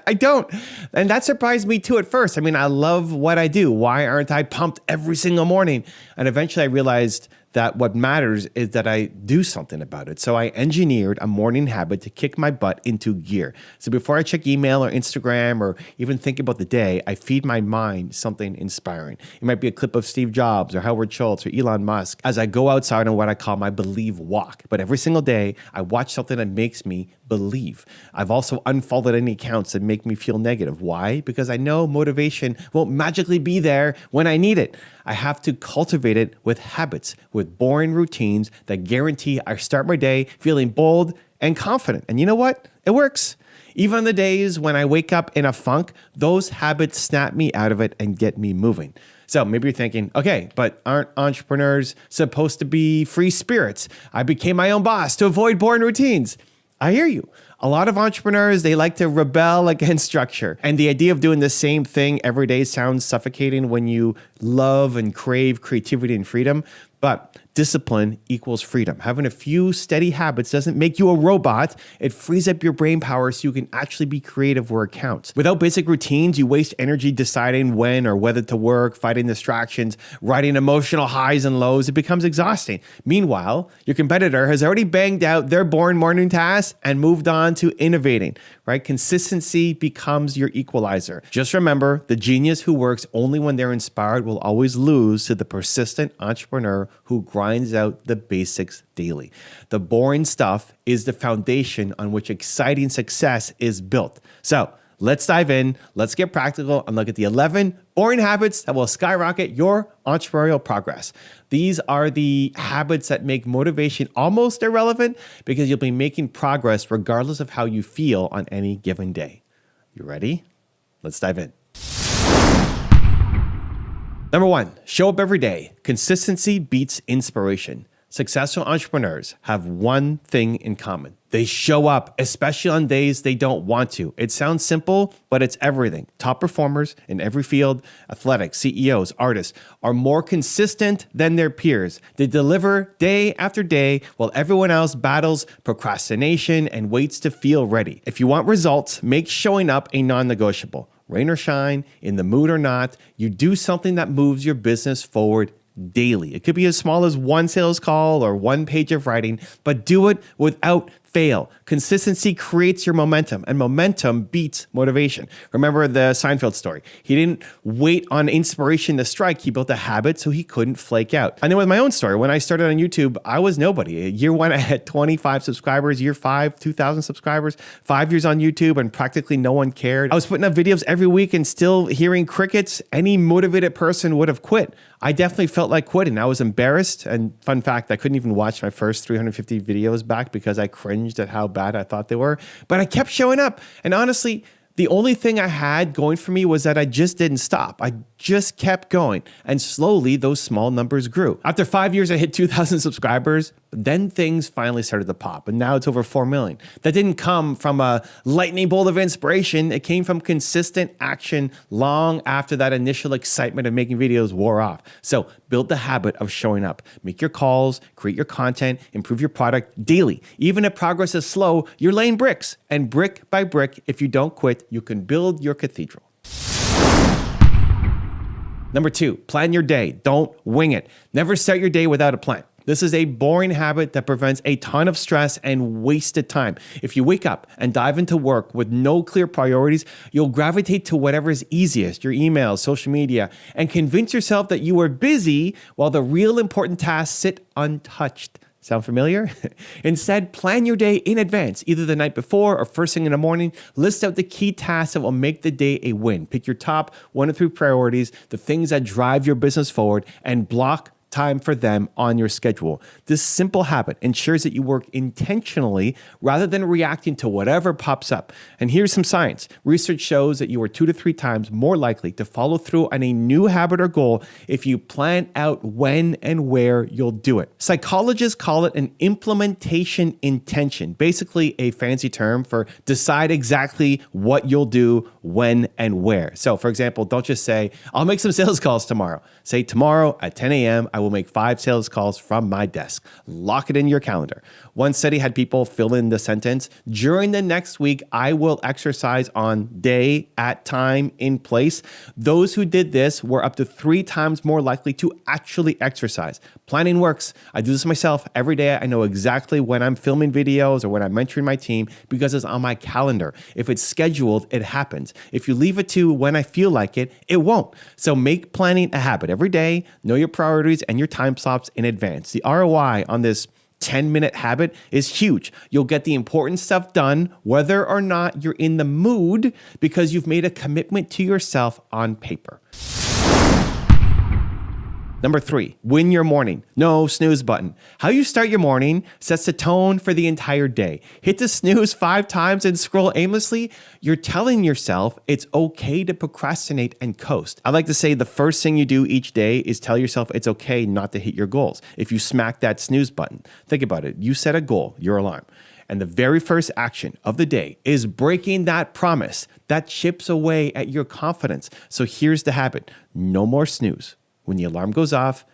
I don't. And that surprised me too at first. I mean, I love what I do. Why aren't I pumped every single morning? And eventually I realized that what matters is that I do something about it. So I engineered a morning habit to kick my butt into gear. So before I check email or Instagram or even think about the day, I feed my mind something inspiring. It might be a clip of Steve Jobs or Howard Schultz or Elon Musk as I go outside on what I call my believe walk. But every single day, I watch something that makes me believe. I've also unfollowed any accounts that make me feel negative. Why? Because I know motivation won't magically be there when I need it. I have to cultivate it with habits, with boring routines that guarantee I start my day feeling bold and confident. And you know what? It works. Even on the days when I wake up in a funk, those habits snap me out of it and get me moving. So maybe you're thinking, okay, but aren't entrepreneurs supposed to be free spirits? I became my own boss to avoid boring routines. I hear you. A lot of entrepreneurs, they like to rebel against structure. And the idea of doing the same thing every day sounds suffocating when you love and crave creativity and freedom. But discipline equals freedom. Having a few steady habits doesn't make you a robot. It frees up your brain power so you can actually be creative where it counts. Without basic routines, you waste energy deciding when or whether to work, fighting distractions, riding emotional highs and lows. It becomes exhausting. Meanwhile, your competitor has already banged out their boring morning tasks and moved on to innovating, right? Consistency becomes your equalizer. Just remember, the genius who works only when they're inspired will always lose to the persistent entrepreneur who grinds out the basics daily. The boring stuff is the foundation on which exciting success is built. So let's dive in, let's get practical, and look at the 11 boring habits that will skyrocket your entrepreneurial progress. These are the habits that make motivation almost irrelevant because you'll be making progress regardless of how you feel on any given day. You ready? Let's dive in. Number 1, show up every day. Consistency beats inspiration. Successful entrepreneurs have one thing in common. They show up, especially on days they don't want to. It sounds simple, but it's everything. Top performers in every field, athletics, CEOs, artists, are more consistent than their peers. They deliver day after day while everyone else battles procrastination and waits to feel ready. If you want results, make showing up a non-negotiable. Rain or shine, in the mood or not, you do something that moves your business forward daily. It could be as small as one sales call or one page of writing, but do it without fail. Consistency creates your momentum, and momentum beats motivation. Remember the Seinfeld story. He didn't wait on inspiration to strike. He built a habit so he couldn't flake out. And then with my own story, when I started on YouTube, I was nobody. Year 1, I had 25 subscribers. Year 5, 2,000 subscribers. 5 years on YouTube, and practically no one cared. I was putting up videos every week and still hearing crickets. Any motivated person would have quit. I definitely felt like quitting. I was embarrassed. And fun fact, I couldn't even watch my first 350 videos back because I cringed at how bad I thought they were. But I kept showing up. And honestly, the only thing I had going for me was that I just didn't stop. I just kept going. And slowly, those small numbers grew. After 5 years, I hit 2,000 subscribers. Then things finally started to pop. And now it's over 4 million. That didn't come from a lightning bolt of inspiration. It came from consistent action long after that initial excitement of making videos wore off. So build the habit of showing up. Make your calls, create your content, improve your product daily. Even if progress is slow, you're laying bricks. And brick by brick, if you don't quit, you can build your cathedral. Number 2, plan your day. Don't wing it. Never start your day without a plan. This is a boring habit that prevents a ton of stress and wasted time. If you wake up and dive into work with no clear priorities, you'll gravitate to whatever is easiest, your emails, social media, and convince yourself that you are busy while the real important tasks sit untouched. Sound familiar? Instead, plan your day in advance, either the night before or first thing in the morning. List out the key tasks that will make the day a win. Pick your top 1 to 3 priorities, the things that drive your business forward, and block time for them on your schedule. This simple habit ensures that you work intentionally rather than reacting to whatever pops up. And here's some science. Research shows that you are 2 to 3 times more likely to follow through on a new habit or goal if you plan out when and where you'll do it. Psychologists call it an implementation intention, basically a fancy term for decide exactly what you'll do, when and where. So for example, don't just say, I'll make some sales calls tomorrow. Say tomorrow at 10 a.m., I will make 5 sales calls from my desk. Lock it in your calendar. One study had people fill in the sentence, during the next week, I will exercise on day, at time, in place. Those who did this were up to 3 times more likely to actually exercise. Planning works. I do this myself every day. I know exactly when I'm filming videos or when I'm mentoring my team because it's on my calendar. If it's scheduled, it happens. If you leave it to when I feel like it, it won't. So make planning a habit every day. Know your priorities and your time slots in advance. The ROI on this 10-minute habit is huge. You'll get the important stuff done whether or not you're in the mood because you've made a commitment to yourself on paper. Number 3, win your morning. No snooze button. How you start your morning sets the tone for the entire day. Hit the snooze 5 times and scroll aimlessly. You're telling yourself it's okay to procrastinate and coast. I like to say the first thing you do each day is tell yourself it's okay not to hit your goals. If you smack that snooze button, think about it. You set a goal, your alarm. And the very first action of the day is breaking that promise. That chips away at your confidence. So here's the habit. No more snooze. When the alarm goes off,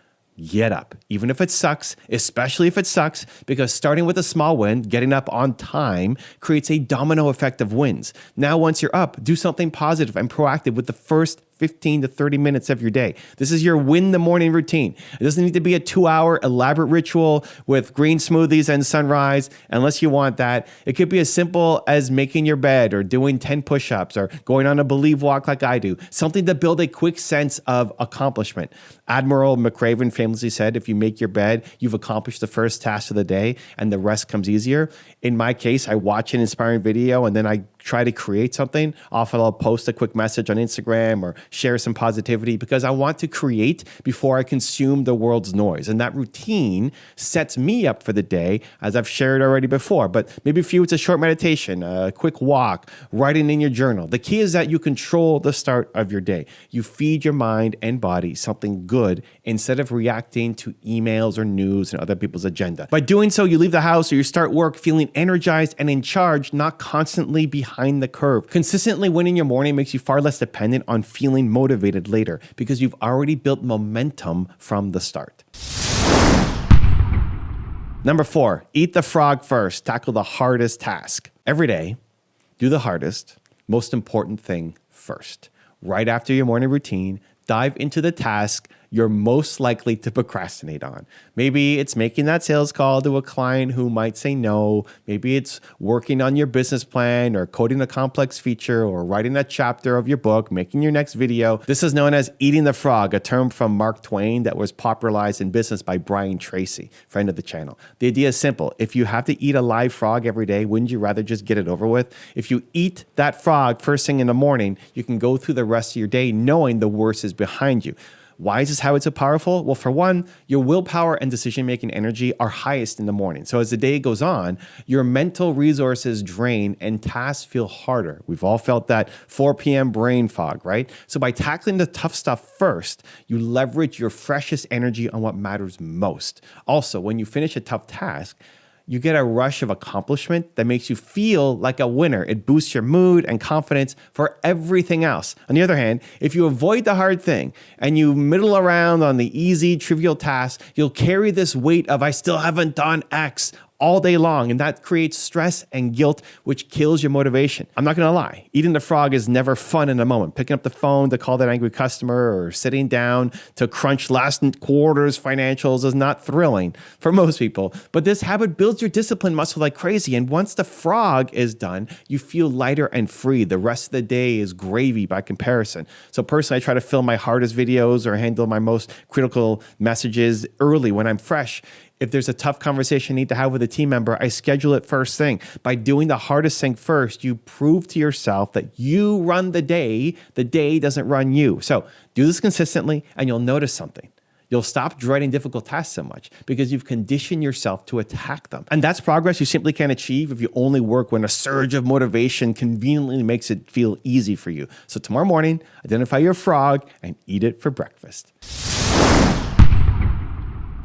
get up. Even if it sucks, especially if it sucks, because starting with a small win, getting up on time, creates a domino effect of wins. Now, once you're up, do something positive and proactive with the first 15 to 30 minutes of your day. This is your win the morning routine. It doesn't need to be a 2-hour elaborate ritual with green smoothies and sunrise, unless you want that. It could be as simple as making your bed or doing 10 push-ups or going on a believe walk like I do. Something to build a quick sense of accomplishment. Admiral McRaven famously said, if you make your bed, you've accomplished the first task of the day and the rest comes easier. In my case, I watch an inspiring video and then I try to create something. Often I'll post a quick message on Instagram or share some positivity because I want to create before I consume the world's noise. And that routine sets me up for the day, as I've shared already before. But maybe for you, it's a short meditation, a quick walk, writing in your journal. The key is that you control the start of your day. You feed your mind and body something good instead of reacting to emails or news and other people's agenda. By doing so, you leave the house or you start work feeling energized and in charge, not constantly behind the curve. Consistently winning your morning makes you far less dependent on feeling motivated later because you've already built momentum from the start. Number 4, eat the frog first. Tackle the hardest task. Every day, do the hardest, most important thing first. Right after your morning routine, dive into the task you're most likely to procrastinate on. Maybe it's making that sales call to a client who might say no. Maybe it's working on your business plan or coding a complex feature or writing a chapter of your book, making your next video. This is known as eating the frog, a term from Mark Twain that was popularized in business by Brian Tracy, friend of the channel. The idea is simple. If you have to eat a live frog every day, wouldn't you rather just get it over with? If you eat that frog first thing in the morning, you can go through the rest of your day knowing the worst is behind you. Why is this habit so powerful? Well, for one, your willpower and decision-making energy are highest in the morning. So as the day goes on, your mental resources drain and tasks feel harder. We've all felt that 4 p.m. brain fog, right? So by tackling the tough stuff first, you leverage your freshest energy on what matters most. Also, when you finish a tough task, you get a rush of accomplishment that makes you feel like a winner. It boosts your mood and confidence for everything else. On the other hand, if you avoid the hard thing and you middle around on the easy, trivial task, you'll carry this weight of I still haven't done X all day long, and that creates stress and guilt, which kills your motivation. I'm not gonna lie, eating the frog is never fun in a moment. Picking up the phone to call that angry customer or sitting down to crunch last quarter's financials is not thrilling for most people, but this habit builds your discipline muscle like crazy, and once the frog is done, you feel lighter and free. The rest of the day is gravy by comparison. So personally, I try to film my hardest videos or handle my most critical messages early when I'm fresh. If there's a tough conversation I need to have with a team member, I schedule it first thing. By doing the hardest thing first, you prove to yourself that you run the day doesn't run you. So do this consistently and you'll notice something. You'll stop dreading difficult tasks so much because you've conditioned yourself to attack them. And that's progress you simply can't achieve if you only work when a surge of motivation conveniently makes it feel easy for you. So tomorrow morning, identify your frog and eat it for breakfast.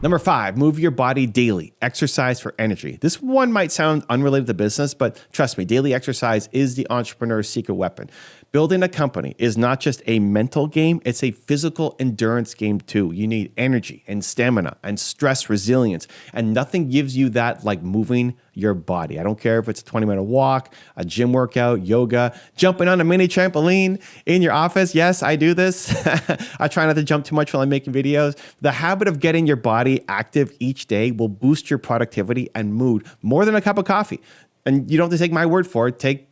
Number 5, move your body daily. Exercise for energy. This one might sound unrelated to business, but trust me, daily exercise is the entrepreneur's secret weapon. Building a company is not just a mental game, it's a physical endurance game too. You need energy and stamina and stress resilience, and nothing gives you that like moving your body. I don't care if it's a 20-minute walk, a gym workout, yoga, jumping on a mini trampoline in your office. Yes, I do this. I try not to jump too much while I'm making videos. The habit of getting your body active each day will boost your productivity and mood more than a cup of coffee. And you don't have to take my word for it. Take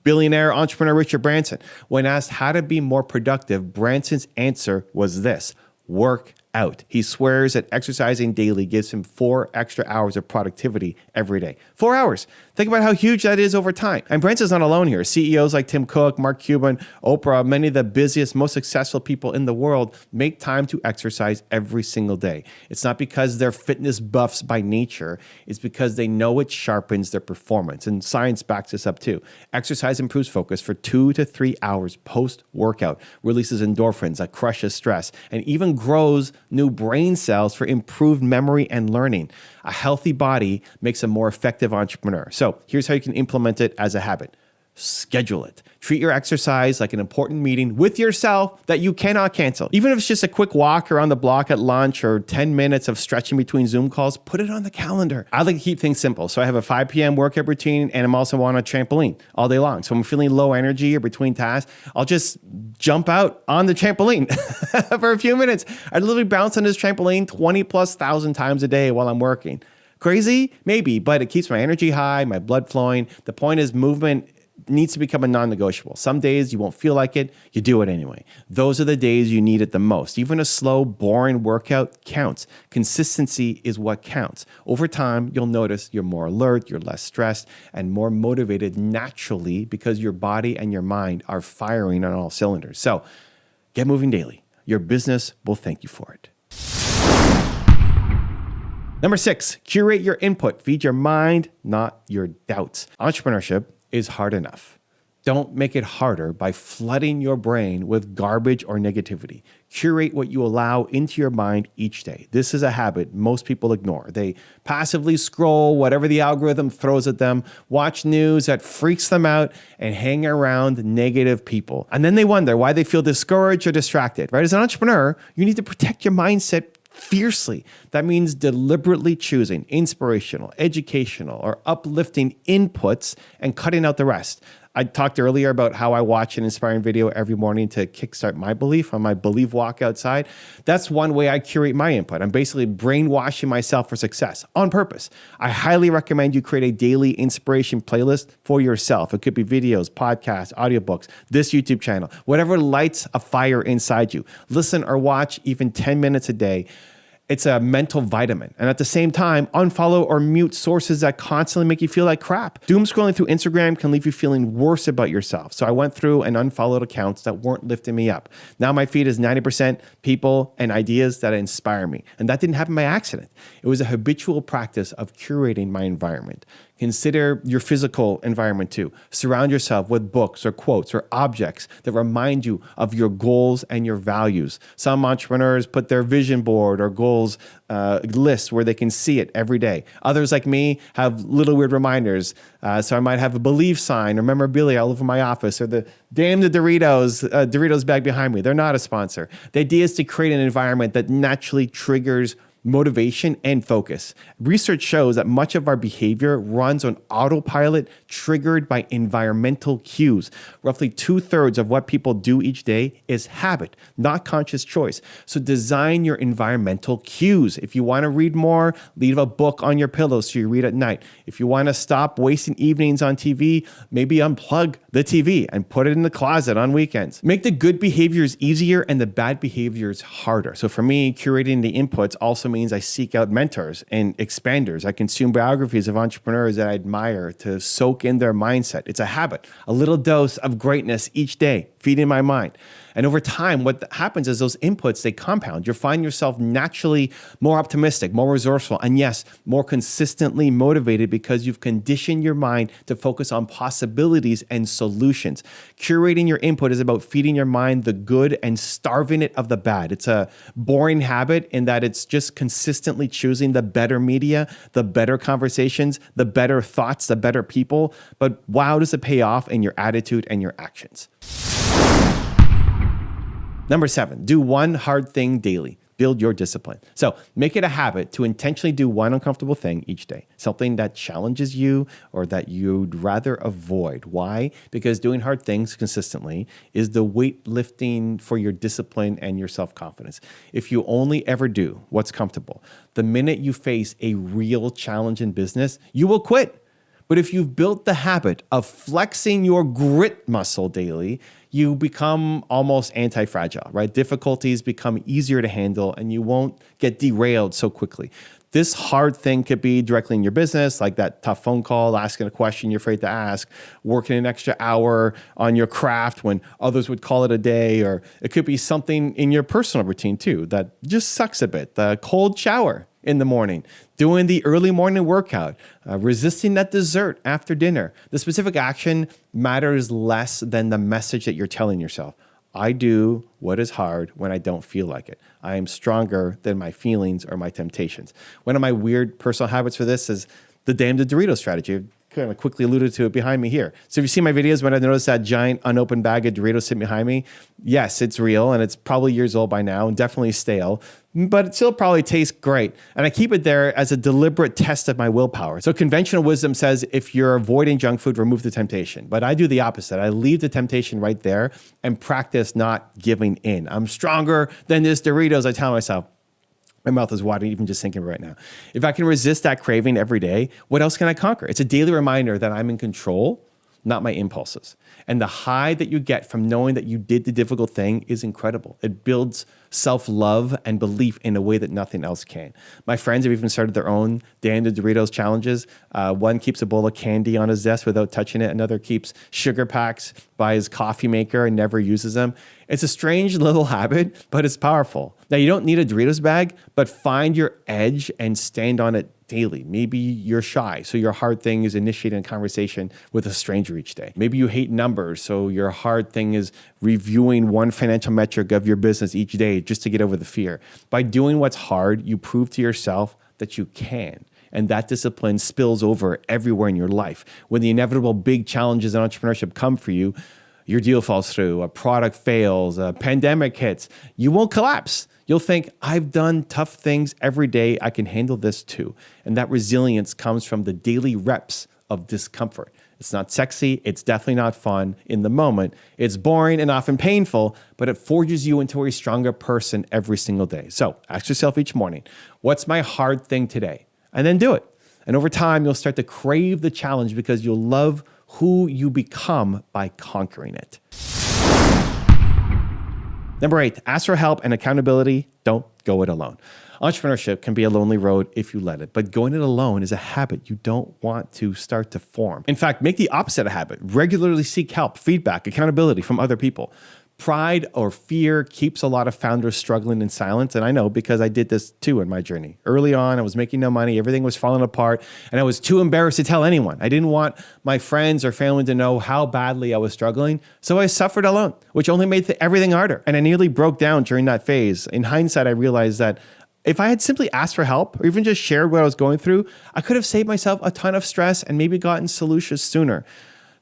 billionaire entrepreneur Richard Branson. When asked how to be more productive, Branson's answer was this: work out. He swears that exercising daily gives him 4 extra hours of productivity every day. 4 hours. Think about how huge that is over time. And Branson's not alone here. CEOs like Tim Cook, Mark Cuban, Oprah, many of the busiest, most successful people in the world make time to exercise every single day. It's not because they're fitness buffs by nature. It's because they know it sharpens their performance. And science backs this up too. Exercise improves focus for 2 to 3 hours post-workout, releases endorphins that crushes stress, and even grows new brain cells for improved memory and learning. A healthy body makes a more effective entrepreneur. So here's how you can implement it as a habit. Schedule it. Treat your exercise like an important meeting with yourself that you cannot cancel. Even if it's just a quick walk around the block at lunch or 10 minutes of stretching between Zoom calls, put it on the calendar. I like to keep things simple. So I have a 5 p.m. workout routine, and I'm also on a trampoline all day long. So when I'm feeling low energy or between tasks, I'll just jump out on the trampoline for a few minutes. I literally bounce on this trampoline 20,000+ times a day while I'm working. Crazy? Maybe, but it keeps my energy high, my blood flowing. The point is movement needs to become a non-negotiable. Some days you won't feel like it, you do it anyway. Those are the days you need it the most. Even a slow, boring workout counts. Consistency is what counts. Over time, you'll notice you're more alert, you're less stressed, and more motivated naturally because your body and your mind are firing on all cylinders. So get moving daily. Your business will thank you for it. Number 6, curate your input. Feed your mind, not your doubts. Entrepreneurship is hard enough. Don't make it harder by flooding your brain with garbage or negativity. Curate what you allow into your mind each day. This is a habit most people ignore. They passively scroll whatever the algorithm throws at them, watch news that freaks them out, and hang around negative people. And then they wonder why they feel discouraged or distracted, right? As an entrepreneur, you need to protect your mindset fiercely. That means deliberately choosing inspirational, educational, or uplifting inputs and cutting out the rest. I talked earlier about how I watch an inspiring video every morning to kickstart my belief on my belief walk outside. That's one way I curate my input. I'm basically brainwashing myself for success on purpose. I highly recommend you create a daily inspiration playlist for yourself. It could be videos, podcasts, audiobooks, this YouTube channel, whatever lights a fire inside you. Listen or watch even 10 minutes a day. It's a mental vitamin. And at the same time, unfollow or mute sources that constantly make you feel like crap. Doom scrolling through Instagram can leave you feeling worse about yourself. So I went through and unfollowed accounts that weren't lifting me up. Now my feed is 90% people and ideas that inspire me. And that didn't happen by accident. It was a habitual practice of curating my environment. Consider your physical environment too. Surround yourself with books or quotes or objects that remind you of your goals and your values. Some entrepreneurs put their vision board or goals list where they can see it every day. Others, like me, have little weird reminders. So I might have a belief sign or memorabilia all over my office, or the damn the Doritos bag behind me. They're not a sponsor. The idea is to create an environment that naturally triggers motivation and focus. Research shows that much of our behavior runs on autopilot triggered by environmental cues. Roughly 2/3 of what people do each day is habit, not conscious choice. So design your environmental cues. If you want to read more, leave a book on your pillow so you read at night. If you want to stop wasting evenings on TV, maybe unplug the TV and put it in the closet on weekends. Make the good behaviors easier and the bad behaviors harder. So for me, curating the inputs also means means I seek out mentors and expanders. I consume biographies of entrepreneurs that I admire to soak in their mindset. It's a habit, a little dose of greatness each day, feeding my mind. And over time, what happens is those inputs, they compound. You find yourself naturally more optimistic, more resourceful, and yes, more consistently motivated because you've conditioned your mind to focus on possibilities and solutions. Curating your input is about feeding your mind the good and starving it of the bad. It's a boring habit in that it's just consistently choosing the better media, the better conversations, the better thoughts, the better people. But wow, does it pay off in your attitude and your actions? Number 7, do one hard thing daily. Build your discipline. So make it a habit to intentionally do one uncomfortable thing each day, something that challenges you or that you'd rather avoid. Why? Because doing hard things consistently is the weightlifting for your discipline and your self-confidence. If you only ever do what's comfortable, the minute you face a real challenge in business, you will quit. But if you've built the habit of flexing your grit muscle daily, you become almost anti-fragile, right? Difficulties become easier to handle and you won't get derailed so quickly. This hard thing could be directly in your business, like that tough phone call, asking a question you're afraid to ask, working an extra hour on your craft when others would call it a day, or it could be something in your personal routine too that just sucks a bit. The cold shower in the morning, doing the early morning workout, resisting that dessert after dinner. The specific action matters less than the message that you're telling yourself. I do what is hard when I don't feel like it. I am stronger than my feelings or my temptations. One of my weird personal habits for this is the damn the Dorito strategy. I've kind of quickly alluded to it behind me here. So if you see my videos when I notice that giant unopened bag of Doritos sitting behind me, yes, it's real and it's probably years old by now and definitely stale, but it still probably tastes great. And I keep it there as a deliberate test of my willpower. So conventional wisdom says if you're avoiding junk food, remove the temptation. But I do the opposite. I leave the temptation right there and practice not giving in. I'm stronger than this Doritos, I tell myself. My mouth is watering even just thinking right now. If I can resist that craving every day, what else can I conquer? It's a daily reminder that I'm in control, not my impulses. And the high that you get from knowing that you did the difficult thing is incredible. It builds self-love and belief in a way that nothing else can. My friends have even started their own Dan the Doritos challenges. One keeps a bowl of candy on his desk without touching it. Another keeps sugar packs by his coffee maker and never uses them. It's a strange little habit, but it's powerful. Now, you don't need a Doritos bag, but find your edge and stand on it daily. Maybe you're shy, so your hard thing is initiating a conversation with a stranger each day. Maybe you hate numbers, so your hard thing is reviewing one financial metric of your business each day just to get over the fear. By doing what's hard, you prove to yourself that you can. And that discipline spills over everywhere in your life. When the inevitable big challenges in entrepreneurship come for you, your deal falls through, a product fails, a pandemic hits, you won't collapse. You'll think, I've done tough things every day. I can handle this too. And that resilience comes from the daily reps of discomfort. It's not sexy. It's definitely not fun in the moment. It's boring and often painful, but it forges you into a stronger person every single day. So ask yourself each morning, what's my hard thing today? And then do it. And over time, you'll start to crave the challenge because you'll love who you become by conquering it. Number 8, ask for help and accountability. Don't go it alone. Entrepreneurship can be a lonely road if you let it, but going it alone is a habit you don't want to start to form. In fact, make the opposite a habit. Regularly seek help, feedback, accountability from other people. Pride or fear keeps a lot of founders struggling in silence. And I know because I did this too in my journey. Early on, I was making no money. Everything was falling apart. And I was too embarrassed to tell anyone. I didn't want my friends or family to know how badly I was struggling. So I suffered alone, which only made everything harder. And I nearly broke down during that phase. In hindsight, I realized that if I had simply asked for help or even just shared what I was going through, I could have saved myself a ton of stress and maybe gotten solutions sooner.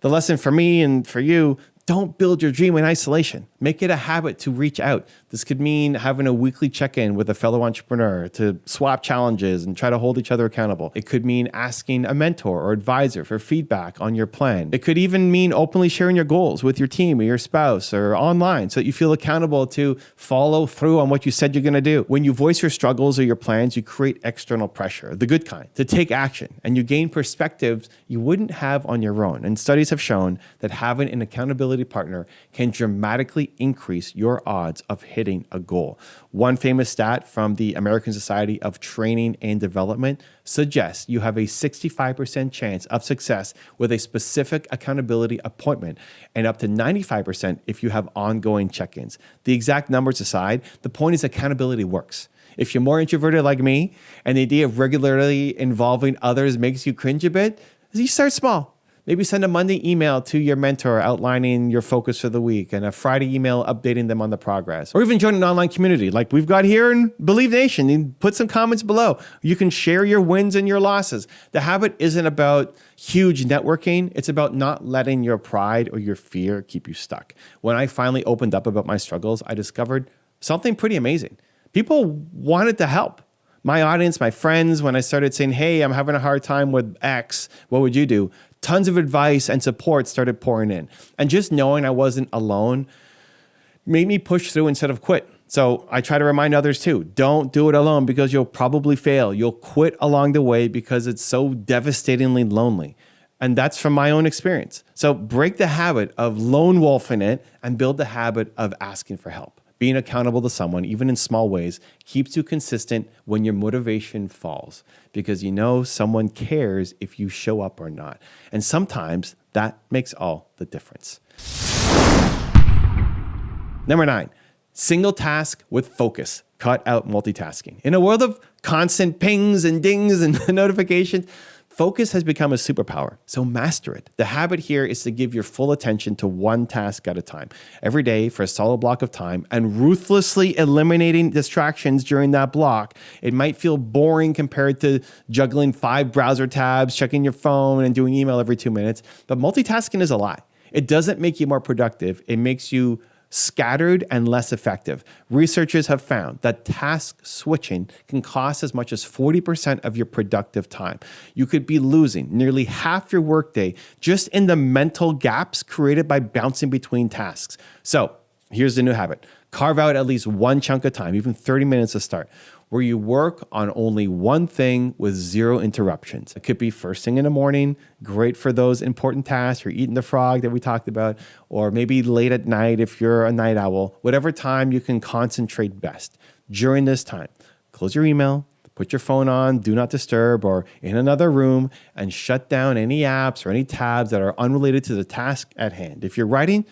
The lesson for me and for you, don't build your dream in isolation. Make it a habit to reach out. This could mean having a weekly check-in with a fellow entrepreneur to swap challenges and try to hold each other accountable. It could mean asking a mentor or advisor for feedback on your plan. It could even mean openly sharing your goals with your team or your spouse or online so that you feel accountable to follow through on what you said you're going to do. When you voice your struggles or your plans, you create external pressure, the good kind, to take action, and you gain perspectives you wouldn't have on your own. And studies have shown that having an accountability accountability partner can dramatically increase your odds of hitting a goal. One famous stat from the American Society of Training and Development suggests you have a 65% chance of success with a specific accountability appointment and up to 95% if you have ongoing check-ins. The exact numbers aside, the point is accountability works. If you're more introverted like me and the idea of regularly involving others makes you cringe a bit, you start small. Maybe send a Monday email to your mentor outlining your focus for the week and a Friday email updating them on the progress. Or even join an online community like we've got here in Believe Nation and put some comments below. You can share your wins and your losses. The habit isn't about huge networking. It's about not letting your pride or your fear keep you stuck. When I finally opened up about my struggles, I discovered something pretty amazing. People wanted to help. My audience, my friends, when I started saying, hey, I'm having a hard time with X, what would you do? Tons of advice and support started pouring in. And just knowing I wasn't alone made me push through instead of quit. So I try to remind others too, don't do it alone because you'll probably fail. You'll quit along the way because it's so devastatingly lonely. And that's from my own experience. So break the habit of lone wolfing it and build the habit of asking for help. Being accountable to someone, even in small ways, keeps you consistent when your motivation falls because you know someone cares if you show up or not. And sometimes that makes all the difference. Number 9, single task with focus. Cut out multitasking. In a world of constant pings and dings and notifications, focus has become a superpower, so master it. The habit here is to give your full attention to one task at a time, every day for a solid block of time, and ruthlessly eliminating distractions during that block. It might feel boring compared to juggling 5 browser tabs, checking your phone, and doing email every 2 minutes, but multitasking is a lie. It doesn't make you more productive. It makes you scattered and less effective. Researchers have found that task switching can cost as much as 40% of your productive time. You could be losing nearly half your workday just in the mental gaps created by bouncing between tasks. So here's the new habit. Carve out at least one chunk of time, even 30 minutes to start, where you work on only one thing with 0 interruptions. It could be first thing in the morning, great for those important tasks, you're eating the frog that we talked about, or maybe late at night if you're a night owl, whatever time you can concentrate best. During this time, close your email, put your phone on, do not disturb, or in another room, and shut down any apps or any tabs that are unrelated to the task at hand. If you're writing,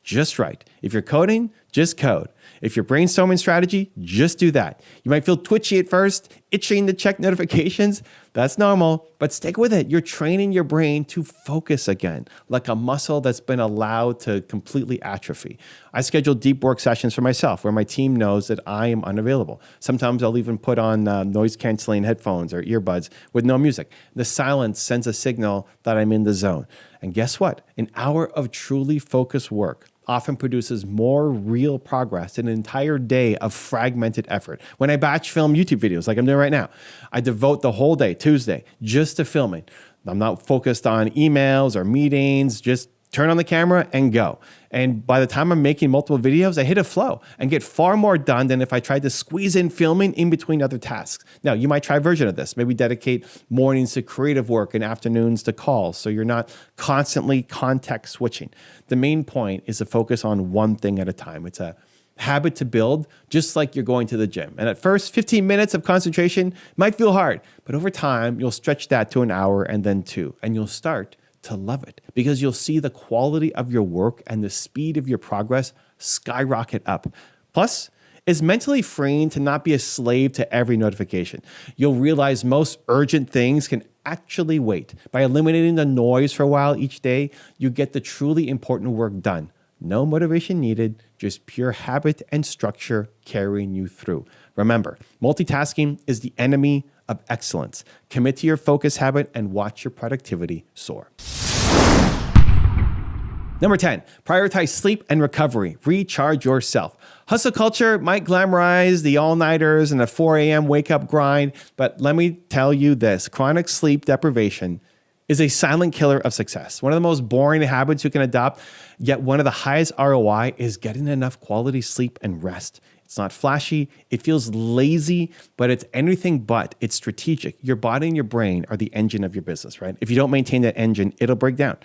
just write. If you're coding, just code. If you're brainstorming strategy, just do that. You might feel twitchy at first, itching to check notifications. That's normal, but stick with it. You're training your brain to focus again, like a muscle that's been allowed to completely atrophy. I schedule deep work sessions for myself where my team knows that I am unavailable. Sometimes I'll even put on noise-canceling headphones or earbuds with no music. The silence sends a signal that I'm in the zone. And guess what? An hour of truly focused work often produces more real progress than an entire day of fragmented effort. When I batch film YouTube videos like I'm doing right now, I devote the whole day, Tuesday, just to filming. I'm not focused on emails or meetings, just turn on the camera and go. And by the time I'm making multiple videos, I hit a flow and get far more done than if I tried to squeeze in filming in between other tasks. Now, you might try a version of this. Maybe dedicate mornings to creative work and afternoons to calls so you're not constantly context switching. The main point is to focus on one thing at a time. It's a habit to build, just like you're going to the gym. And at first, 15 minutes of concentration might feel hard, but over time, you'll stretch that to an hour and then 2, and you'll start to love it because you'll see the quality of your work and the speed of your progress skyrocket up. Plus, it's mentally freeing to not be a slave to every notification. You'll realize most urgent things can actually wait. By eliminating the noise for a while each day, you get the truly important work done. No motivation needed, just pure habit and structure carrying you through. Remember, multitasking is the enemy of excellence. Commit to your focus habit and watch your productivity soar. Number 10, prioritize sleep and recovery. Recharge yourself. Hustle culture might glamorize the all-nighters and the 4 a.m. wake-up grind, but let me tell you this, chronic sleep deprivation is a silent killer of success. One of the most boring habits you can adopt, yet one of the highest ROI is getting enough quality sleep and rest. It's not flashy, it feels lazy, but it's anything but. It's strategic. Your body and your brain are the engine of your business, right? If you don't maintain that engine, it'll break down.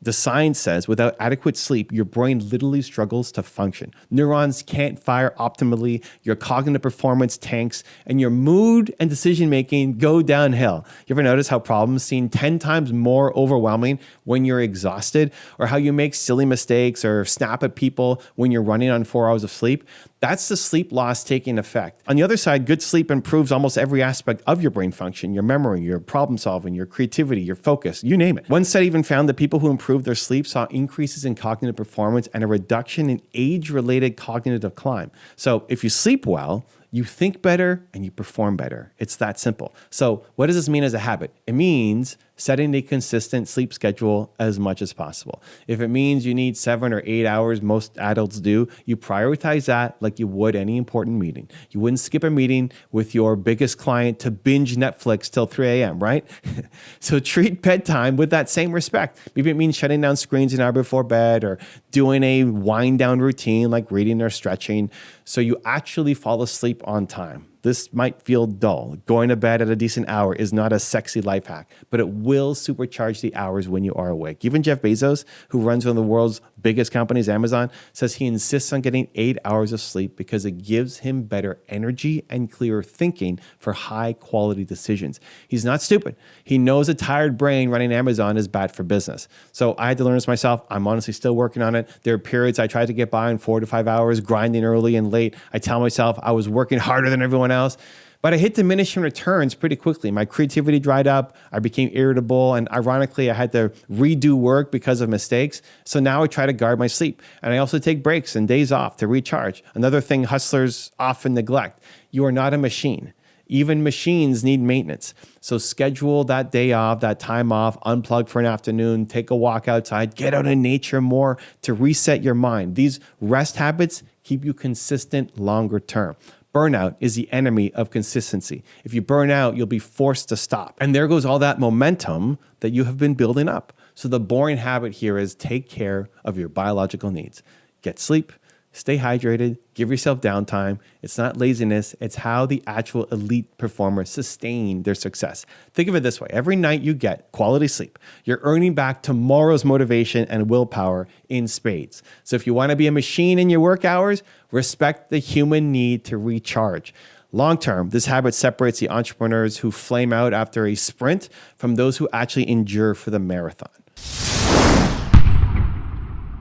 The science says without adequate sleep, your brain literally struggles to function. Neurons can't fire optimally, your cognitive performance tanks, and your mood and decision-making go downhill. You ever notice how problems seem 10 times more overwhelming when you're exhausted? Or how you make silly mistakes or snap at people when you're running on 4 hours of sleep? That's the sleep loss taking effect. On the other side, good sleep improves almost every aspect of your brain function, your memory, your problem solving, your creativity, your focus, you name it. One study even found that people who improved their sleep saw increases in cognitive performance and a reduction in age-related cognitive decline. So if you sleep well, you think better and you perform better. It's that simple. So what does this mean as a habit? It means setting a consistent sleep schedule as much as possible. If it means you need 7 or 8 hours, most adults do, you prioritize that like you would any important meeting. You wouldn't skip a meeting with your biggest client to binge Netflix till 3 a.m., right? So treat bedtime with that same respect. Maybe it means shutting down screens an hour before bed or doing a wind down routine like reading or stretching so you actually fall asleep on time. This might feel dull. Going to bed at a decent hour is not a sexy life hack, but it will supercharge the hours when you are awake. Even Jeff Bezos, who runs one of the world's biggest companies, Amazon, says he insists on getting 8 hours of sleep because it gives him better energy and clearer thinking for high quality decisions. He's not stupid. He knows a tired brain running Amazon is bad for business. So I had to learn this myself. I'm honestly still working on it. There are periods I tried to get by in 4 to 5 hours, grinding early and late. I tell myself I was working harder than everyone else. But I hit diminishing returns pretty quickly. My creativity dried up. I became irritable. And ironically, I had to redo work because of mistakes. So now I try to guard my sleep. And I also take breaks and days off to recharge. Another thing hustlers often neglect. You are not a machine. Even machines need maintenance. So schedule that day off, that time off, unplug for an afternoon, take a walk outside, get out in nature more to reset your mind. These rest habits keep you consistent longer term. Burnout is the enemy of consistency. If you burn out, you'll be forced to stop. And there goes all that momentum that you have been building up. So the boring habit here is take care of your biological needs. Get sleep, stay hydrated, give yourself downtime. It's not laziness, it's how the actual elite performers sustain their success. Think of it this way. Every night you get quality sleep, you're earning back tomorrow's motivation and willpower in spades. So if you want to be a machine in your work hours, respect the human need to recharge. Long term, this habit separates the entrepreneurs who flame out after a sprint from those who actually endure for the marathon.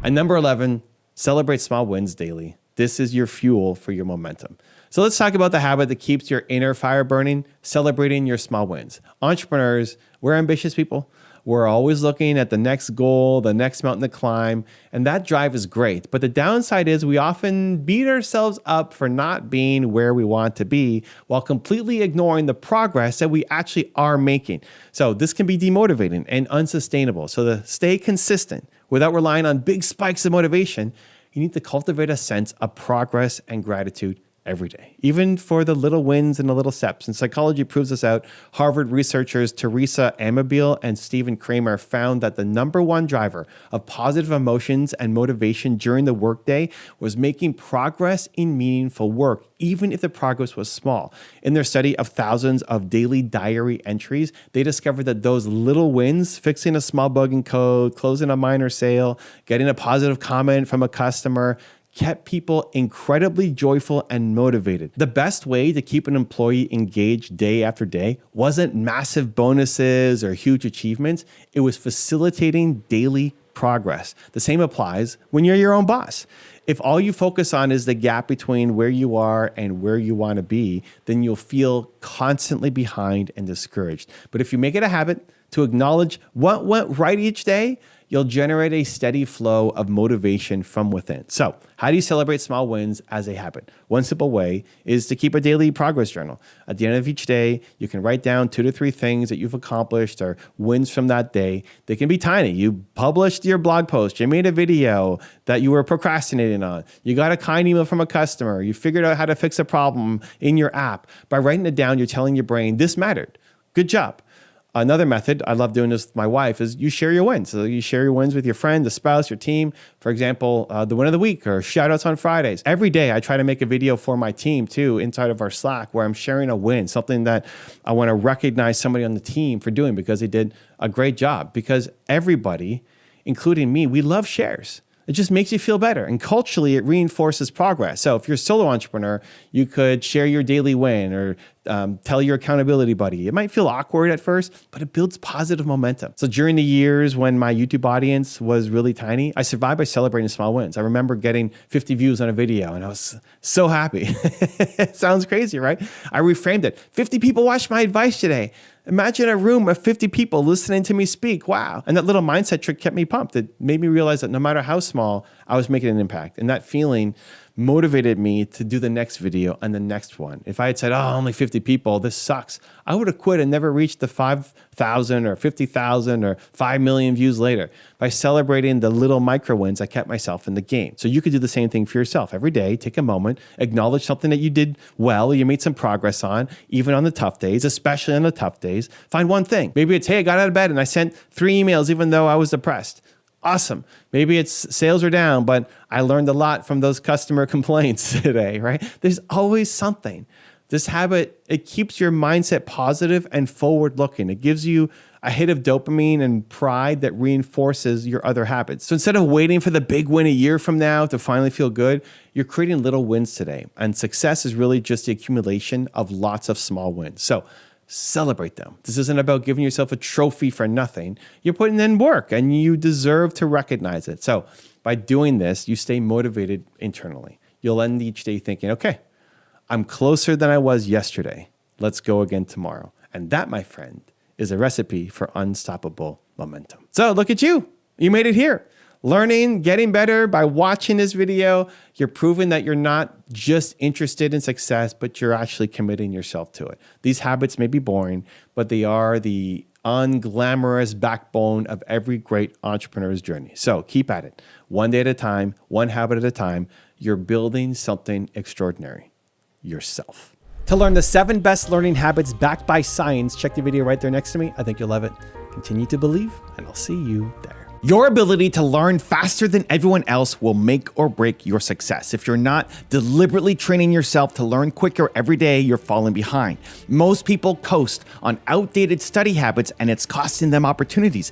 And number 11, celebrate small wins daily. This is your fuel for your momentum. So let's talk about the habit that keeps your inner fire burning, celebrating your small wins. Entrepreneurs, we're ambitious people. We're always looking at the next goal, the next mountain to climb, and that drive is great. But the downside is we often beat ourselves up for not being where we want to be while completely ignoring the progress that we actually are making. So this can be demotivating and unsustainable. So to stay consistent without relying on big spikes of motivation, you need to cultivate a sense of progress and gratitude every day, even for the little wins and the little steps. And psychology proves this out. Harvard researchers Teresa Amabile and Stephen Kramer found that the number one driver of positive emotions and motivation during the workday was making progress in meaningful work, even if the progress was small. In their study of thousands of daily diary entries, they discovered that those little wins, fixing a small bug in code, closing a minor sale, getting a positive comment from a customer, kept people incredibly joyful and motivated. The best way to keep an employee engaged day after day wasn't massive bonuses or huge achievements. It was facilitating daily progress. The same applies when you're your own boss. If all you focus on is the gap between where you are and where you want to be, then you'll feel constantly behind and discouraged. But if you make it a habit to acknowledge what went right each day, you'll generate a steady flow of motivation from within. So, how do you celebrate small wins as a habit? One simple way is to keep a daily progress journal. At the end of each day, you can write down 2 to 3 things that you've accomplished or wins from that day. They can be tiny. You published your blog post, you made a video that you were procrastinating on, you got a kind email from a customer, you figured out how to fix a problem in your app. By writing it down, you're telling your brain, this mattered. Good job. Another method, I love doing this with my wife, is you share your wins. So you share your wins with your friend, the spouse, your team. For example, the win of the week or shout outs on Fridays. Every day I try to make a video for my team too inside of our Slack where I'm sharing a win, something that I want to recognize somebody on the team for doing because they did a great job. Because everybody including me, we love shares. It just makes you feel better. And culturally, it reinforces progress. So if you're a solo entrepreneur, you could share your daily win or tell your accountability buddy. It might feel awkward at first, but it builds positive momentum. So during the years when my YouTube audience was really tiny, I survived by celebrating small wins. I remember getting 50 views on a video and I was so happy. It sounds crazy, right? I reframed it. 50 people watched my advice today. Imagine a room of 50 people listening to me speak. Wow. And that little mindset trick kept me pumped. It made me realize that no matter how small, I was making an impact. And that feeling motivated me to do the next video and the next one. If I had said, oh, only 50 people, this sucks, I would have quit and never reached the 5,000 or 50,000 or 5 million views later. By celebrating the little micro wins, I kept myself in the game. So you could do the same thing for yourself. Every day, take a moment, acknowledge something that you did well, you made some progress on, even on the tough days, especially on the tough days. Find one thing. Maybe it's, hey, I got out of bed and I sent 3 emails even though I was depressed. Awesome. Maybe it's sales are down, but I learned a lot from those customer complaints today, right? There's always something. This habit, it keeps your mindset positive and forward looking. It gives you a hit of dopamine and pride that reinforces your other habits. So instead of waiting for the big win a year from now to finally feel good, you're creating little wins today. And success is really just the accumulation of lots of small wins. So celebrate them. This isn't about giving yourself a trophy for nothing. You're putting in work and you deserve to recognize it. So by doing this, you stay motivated internally. You'll end each day thinking, okay, I'm closer than I was yesterday. Let's go again tomorrow. And that, my friend, is a recipe for unstoppable momentum. So look at you. You made it here. Learning, getting better by watching this video. You're proving that you're not just interested in success, but you're actually committing yourself to it. These habits may be boring, but they are the unglamorous backbone of every great entrepreneur's journey. So keep at it. One day at a time, one habit at a time. You're building something extraordinary. Yourself. To learn the 7 best learning habits backed by science, check the video right there next to me. I think you'll love it. Continue to believe, and I'll see you there. Your ability to learn faster than everyone else will make or break your success. If you're not deliberately training yourself to learn quicker every day, you're falling behind. Most people coast on outdated study habits and it's costing them opportunities.